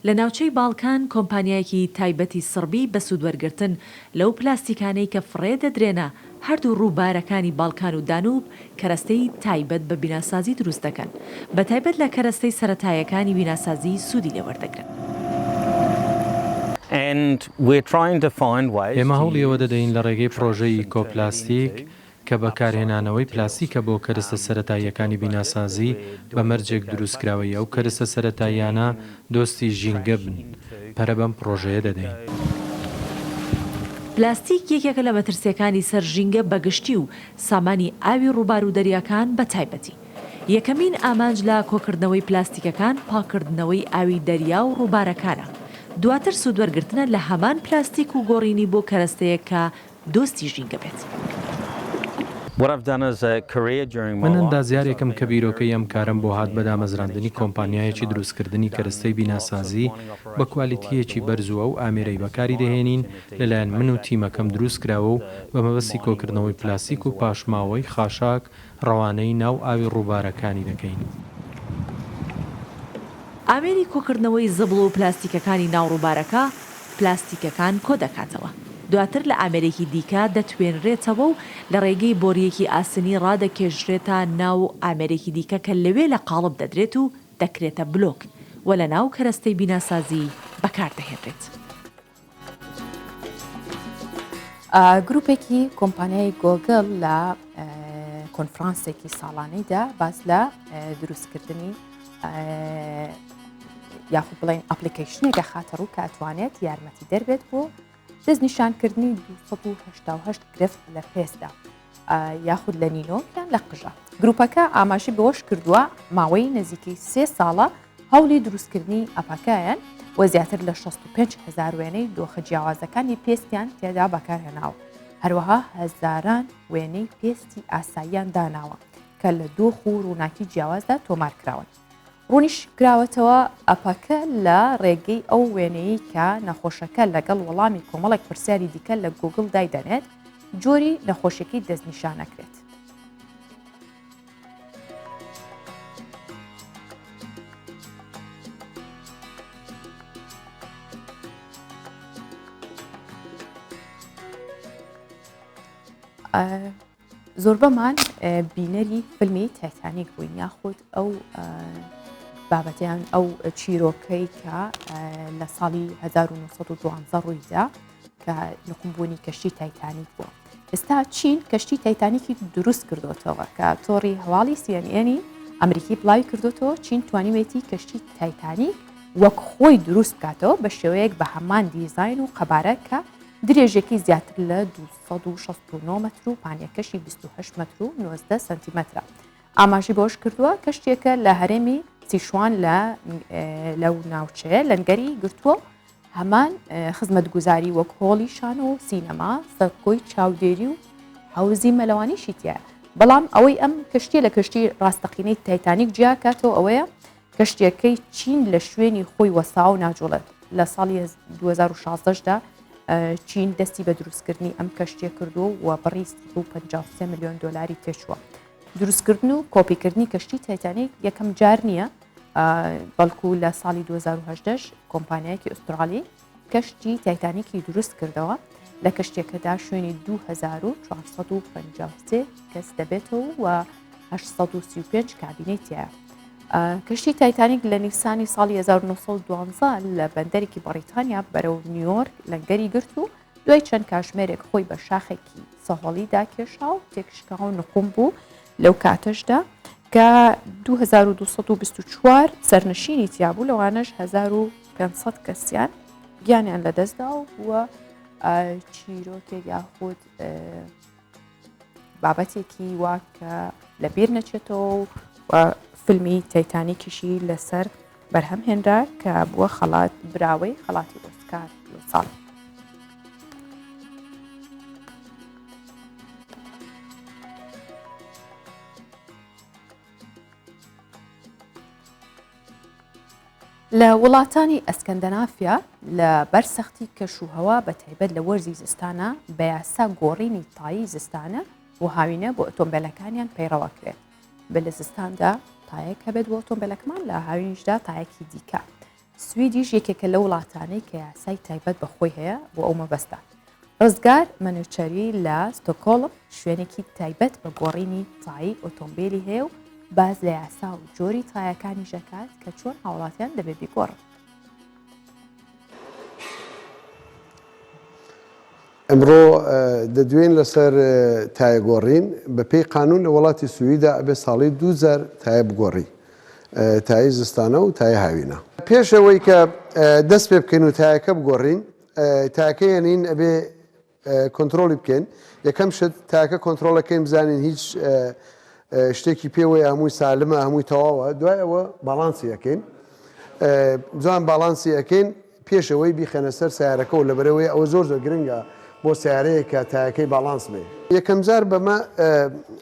لە ناوچەی باڵکان کۆمپانیایەکی تایبەتی سربی بە سوودوەرگرتن لەو پلاستیکانەی کە فڕێ دەدرێنە هەردوو ڕووبارەکانی باڵکان و دانوب کەرەستەی تایبەت بە بیناسازی دروست دەکەن بە تایبەت لە کەرەستەی سەرەتایەکانی بیناسازی سوودی لێوەردەگرن. ئێمە هەوڵیەوە دەدەین لە ڕێگەی پرۆژەی کۆپلاستیک کە بەکارهێنانەوەی پلاسیکە بۆ کەرستە سەرەتاییەکانی بیناسازی بە مەرجێک دروستکراوەی ئەو کەرستە سەرەتاییانە دۆستی ژینگە بن پەرە بەم پرۆژەیە دەدەین. پلاستیک یەکێکە لە مەترسیەکانی سەر ژینگە بەگشتی و سامانی ئاوی ڕووبار و دەریاکان بە تایبەتی. یەکەمین ئامانج لە کۆکردنەوەی پلاستیکەکان پاکردنەوەی ئاوی دەریا و ڕووبارەکانە. دواتر سوودوەرگرتنە لە هەمان پلاستیک و گۆڕینی بۆ کەرەستەیە کە دۆستی ژینگە بێت. من ئەندازیارێکم کە بیرۆکەی ئەم کارم بۆ هات بە دامەزراندنی کۆمپانیایەکی دروستکردنی کەرەستەی بیناسازی بە کوالیتیەکی بەرزووە و ئامێرەی بەکاری دەهێنین لەلایەن من و تیمەکەم دروست کراوە و بە مەبەستی کۆکردنەوەی پلاستیک و پاشماوەی خاشاک ڕەوانەی ناو ئاوی ڕووبارەکانی دەکەین. ئامێری کۆکردنەوەی زەبڵ و پلاستیکەکانی ناو ڕووبارەکە پلاستیکەکان کۆ دەکاتەوە. دواتر لە ئامێرێکی دیکە دەتوێنرێتەوە و لە ڕێگەی بۆریەکی ئاسنی ڕادەکێژرێتە ناو ئامێرێکی دیکە کە لەوێ لە قاڵب دەدرێت و دەکرێتە بلۆک و لە ناو کەرەستەی بیناسازی بەکاردەهێنرێت. گروپێکی کۆمپانیای گۆگڵ لە کۆنفرانسێکی ساڵانەیدا باس لە دروستکردنی یاخود بڵێن ئەپلیکیشنێکە خاتەڕوو کە ئەتوانێت یارمەتی دەربێت بۆ دەستنیشانکردنی 288 گرفت لە پێسدا یاخود لە نینۆ یان لە قژە. گروپەکە ئاماژی بەوەش کردووە ماوەی نزیکەی 3 ساڵە هەوڵی دروستکردنی ئەپەکەیان و زیاتر لە 65,000 وێنەی دۆخە جیاوازەکانی پێستیان تێدا بەکارهێناوە. هەروەها هەزاران وێنەی پێستی ئاساییان داناوە کە لە دۆخ و ڕووناکی جیاوازدا تۆمارکراون. ڕوونیش کراوەتەوە ئەپەکە لە ڕێگەی ئەو وێنەیە کە نەخۆشەکە لەگەڵ وەڵامی کۆمەڵێک پرسیاری دیکە لە گوگڵ دایدەنێت جۆری نەخۆشیەکەی دەستنیشانەکرێت. زۆربەمان بینەری فیلمی تایتانیک بووین یاخود ئەو بابەتیان ئەو چیرۆکەی کە لە ساڵی 1912 ڕوویدا کە نقمبوونی کەشتی تایتانیک بووە. ئێستا چین کەشتی تایتانیکی دروست کردوتەوە کە تۆڕی هەواڵی CNN ئەمریکی بڵاوی کردوتەوە چین توانیوێتی کەشتی تایتانیک وەک خۆی دروست بکاتەوە بە شێوەیەک بە هەمان دیزاین و قەبارە کە درێژێکی زیاتر لە 269 متر و پانیەکەشی 28 متر و 19 سنتیمەترە. ئاماژی بۆش کردووە کەشتێکە لە هەرێمی سیشوان لەو ناوچەیە لەنگەری گرتووە هەمان خزمەتگوزاری وەک هۆڵیشان و سینەما سەرکۆی چاودێری و حوزی مەلەوانیشی تایە. بەڵام ئەوەی ئەم کەشتیە لە کەشتی ڕاستەقینەی تایتانیک جیا کاتەوە ئەوەیە کەشتێکەکەی چین لە شوێنی خۆی وەسا و ناجوڵێت. لە ساڵی 2016دا چین دەستی بە دروستکردنی ئەم کەشتێ کردو و بڕی 53 ملیۆن دلاری تێچووە. دروستکردن و کۆپیکردنی کەشتی تایتانیک یەکەم جار نییە، بەڵکو لە ساڵی 2010 کۆمپانیایەکی ئوسترالی کەشتی تایتانیکی دروست کردەوە لە کەشتێکەدا شوێنی 2453 کەس دەبێتەوە و 835 کابینەی تایە. کەشتی تایتانیک لە نیسانی ساڵی 1912 لە بەندەرێکی بەریتانیا بەرەو نیویۆرک لەنگەری گرت و دوای چەند کاتژمێرێک خۆی بە شاخێکی سەهۆڵیدا کێشا و تێکشکا و نقوم بوو لەو کاتەشدا کە 2224 سەرنشینی تیابوو لەوانەش 1500 کەسیان گیانیان لەدەستدا و بووە چیرۆکێک یاخود بابەتێکی وا کە لەبیر نەچێتەوە و فیلمی تایتانیکیشی لەسەر بەرهەم هێنرا کە بووە خەڵات براوەی خەڵاتی ئۆسکار لە ساڵ. لە وڵاتانی ئەسکەندەنافیا لە بەرسەختی کەشوهەوا بە تایبەت لە وەرزی زستانە بە یاسا گۆڕینی تایی زستانە و هاوینە بۆ ئۆتۆمبیلەکانیان پەیڕەوە کرێت. بە لە زستاندا تایەک هەبێت بۆ ئۆتۆمبیلەکمان لە هاوینشدا تایەکی دیکە. سویدیش یەکێکە لە وڵاتانەی کە یاسای تایبەت بەخۆی هەیە بۆ ئەو مەبەستە. ڕزگار مەنوچەری لە ستۆکۆڵم شوێنێکی تایبەت بە گۆڕینی تایی ئۆتۆمبیلی هەیە و باز لە یاسا و جۆری تایەکانی ژەکات کە چۆن هاوڵاتیان دەبێت بیگۆڕن. ئەمڕۆ دەدوێن لەسەر تایەگۆڕین بە پێی قانون لە وڵاتی سویدا ئەبێ ساڵی 2000 تایە بگۆڕی، تایی زستانە و تایە هاوینە. پێشەوەی کە دەست پێ بکەین و تایەکە بگۆڕین، تایەکە یەنین ئەبێ کۆنتترۆلی بکەین یەکەم شت تاکە کۆنتترۆلەکەی بزانین هیچ شتێکی پێوەیە هەمووی سالمە هەمووی تەواوە دوای ئەوە باڵانسی یەکەین جوان باڵانسی یەکەین پێشەوەی بیخەنە سەر سیارەکە و لەبەرەوەی ئەوە زۆر زۆر گرنگە بۆ سیارەیە کە تایەکەی باڵانس بێ یەکەم جار بەمە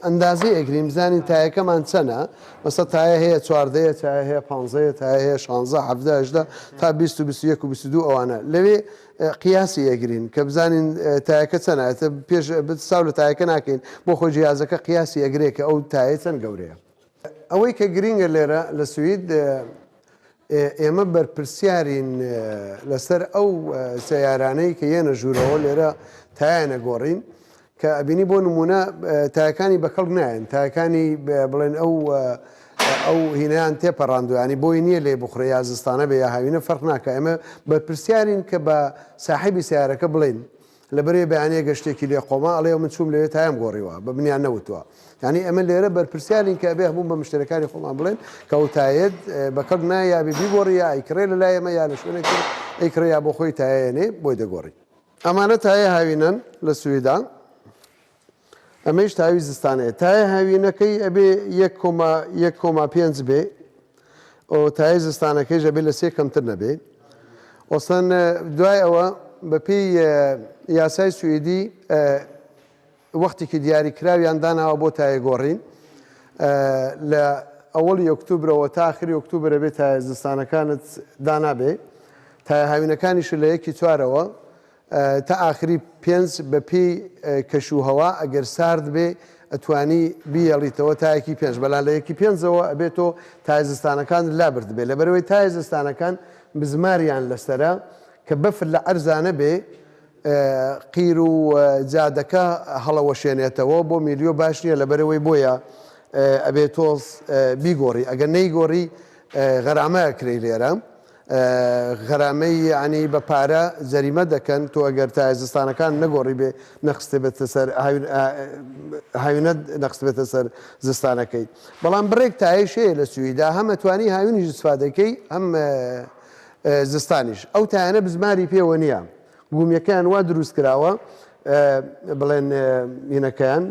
ئەندازی ئەگریم بزانین تایەکەمان چەنە مەسە تایە هەیە چواردەیە تایە هەیە 15 تایە هەیە 16 17 تا 20 21 و 22 ئەوانە لەوێ قیاسی ئەگرین کە بزانین تایەکە چەنە پێش ساو لە تایەکە ناکەین بۆ خۆی جیازەکە قیاسی ئەگرێت کە ئەو تایە چەند گەورەیە ئەوەی کە گرینگە لێرە لە سوید ئێمە بەرپرسیارین لەسەر ئەو سیارانەی کە یەنە ژوورەوە لێرە تایانە گۆڕین کە ئەبینی بۆ نمونە تایەکانی بەکەڵ نایەن تایەکانی بڵێن ئەو هینیان تێپەڕاندویانی بۆی نییە لێ بخڕێ یا زستانە بێ یا هاوینە فەرق ناکە ئێمە بەرپرسیارین کە بە ساحیبی سیارەکە بڵین لەبەرێ بەیانەیە گەشتێکی لێ قۆما ئەڵێ من چوم لەوێ تایم گۆڕیوە بە بنیان نەوتووە ینی ئەمە لێرە بەرپرسیارین کە بێ هەموو بە مشتەکانی خۆمان بڵێن کە ئەوتایەت بەکەڵ نایە بیگۆڕی یا ئەیکڕێ لە لای ئەمە یا لە شوێنێکی ئەیکڕێ یا بۆ خۆی تایەنێ بۆی دەگۆڕی ئەمانە تایە هاوینەن لە سویدا ئەمەش تاوی زستانەیە تایە هاوینەکەی ئەبێ 1.5 بێ ئەو تایە زستانەکەیش ئەبێ لە 3 کەمتر نەبێ ئۆسەن دوای ئەوە بەپێی یاسای سوئیدی وەختێکی دیاریکراویان داناوە بۆ تایە گۆڕین لە ئەوەڵی ئۆکتوبرەوە تا ئاخری ئۆکتوبرە بێت تایە زستانەکانت دانابێ تایە هاوینەکانیش لە 1/4ەوە تا ئاخری 5 بەپێی کەشوهەوا ئەگەر سارد بێ ئەتوانی بیێڵیتەوە تایەکی 5 بەڵام لە 1/5ەوە ئەبێتەوە تایە زستانەکان لابرد بێ لەبەرەوەی تایە زستانەکان بزماریان لەسەرە کە بەفر لە ئەرزانە بێ قیر و جادەکە هەڵەوەشێنێتەوە بۆ میلیۆ باش نییە لەبەرەوەی بۆیە ئەبێت تۆز بیگۆڕی ئەگەر نەیگۆڕی غەرامەیە کری لێرە غەرامەی ینی بە پارە جەریمە دەکەن تۆ ئەگەر تایە زستانەکان نەگۆڕی بێ نەخستێ بێتە سەر هاوینە نەخستبێتە سەر زستانەکەی بەڵام بڕێک تایشەیە لە سویدا هەم ئەتوانی هاوینیش سوادەکەی هەم زستانیش ئەو تایانە بزماری پێوە نییە گومیەکەیان وا دروست کراوە بڵێن مینەکەیان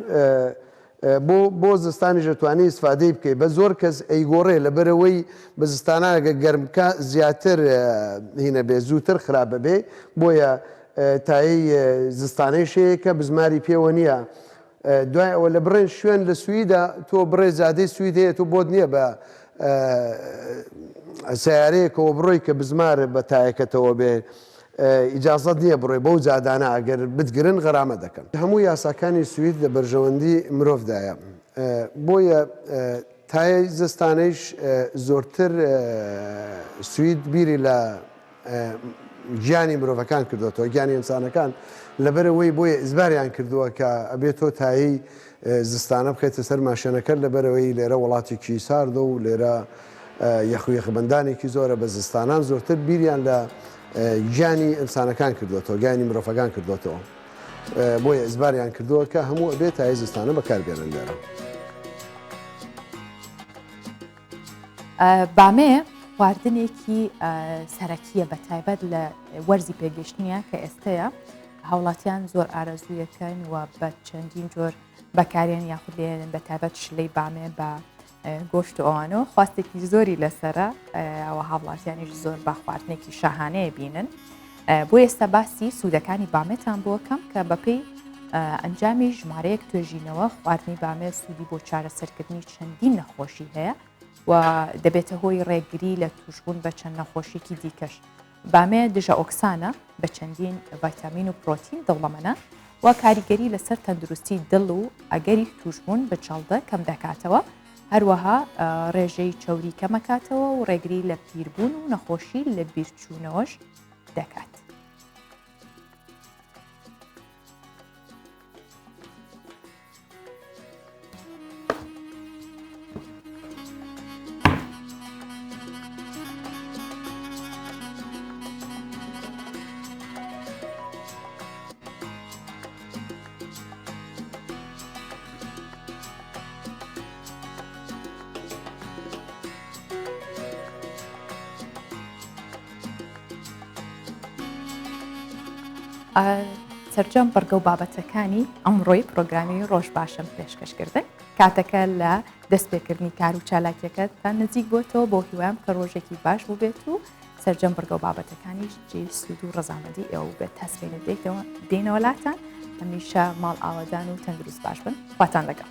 بۆ زستانیش دەتوانی ئیسفادەی بکەیت بە زۆر کەس ئەیگۆڕێ لەبەرەوەی بە زستانانەگە گەرمکە زیاتر هینە بێ زووتر خراپە بێ بۆیە تایی زستانەی شەیەکە بزماری پێوە نییە دوای ئەوە لە بڕێن شوێن لە سویدا تۆ بڕێ زیادەی سوید هەیە تۆ بۆت نییە بە سیارەیەکەوە بڕۆی کە بزمارە بە تایەکەتەوە بێ ئیجازەت نییە بڕێ بەو جادانە ئەگەر بتگرن غەرامە دەکەن هەموو یاساکانی سوید لە بەرژەوەندی مرۆڤدایە بۆیە تایە زستانەیش زۆرتر سوید بیری لە گیانی مرۆڤەکان کردوەوە گیانی ئینسانەکان لەبەرەوەی بۆیە ئیزباریان کردووە کە ئەبێت تۆ تایی زستانە بکەیتە سەر ماشێنەکە لەبەرەوەی لێرە وڵاتێکی ساردە و لێرە یەخویەخبندانێکی زۆرە بە زستانان زۆرتر بیریان لە گیانی ئینسانەکان کردوێتەوە گیانی مرۆڤەکان کردوێتەوە بۆیە ئیزباریان کردووە کە هەموو ئەبێت تایە زستانە بەکاربێنن لێرە بامێ خواردنێکی سەرەکیە بە تایبەت لە وەرزی پێگەشتنیە کە ئێستەیە هاوڵاتیان زۆر ئارەزوویەکەن و بە چەندین جۆر بەکارێن یاخود لێنن بە تایبەت شلەی بامێ بە گۆشت و ئەوانەوە خواستێکی زۆری لەسرە ئەوە هاوڵاتیانیش زۆر بە خواردنێکی شاهانەیە بینن بۆ ئێستا باسی سوودەکانی بامێتان بۆ کەم کە بەپێی ئەنجامی ژمارەیەک توێژینەوە خواردنی بامێ سوودی بۆ چارەسەرکردنی چەندین نەخۆشی هەیە و دەبێتە هۆی ڕێگری لە توشبوون بە چەند نەخۆشیکی دیکەش بامێ دژە ئۆکسانە بە چەندین ڤایتامین و پرۆتین دەوڵەمەنە و کاریگەری لەسەر تەندروستی دڵ و ئەگەری توشبوون بە چاڵدە کەم دەکاتەوە هەروەها ڕێژەی چاوری کەمەکاتەوە و ڕێگری لە پیربوون و نەخۆشی لە بیرچوونەوەش دەکات. سەرجەم بەرگە و بابەتەکانی ئەمڕۆی پرۆگرامی ڕۆژ باشم پێشکەشکردن کاتەکە لە دەستپێکردنی کار و چالاکیەکەت تا نزیک بۆتەوە بۆ هیوام کە ڕۆژێکی باش بوو بێت و سەرجەم بەرگە و بابەتەکانی جێ سوود و ڕەزامەندی ئێوە بێت تەسبێنە دێنەوەلاتان هەمیشە ماڵ ئاوادان و تەندروست باش بن خواتان لەگەڵ.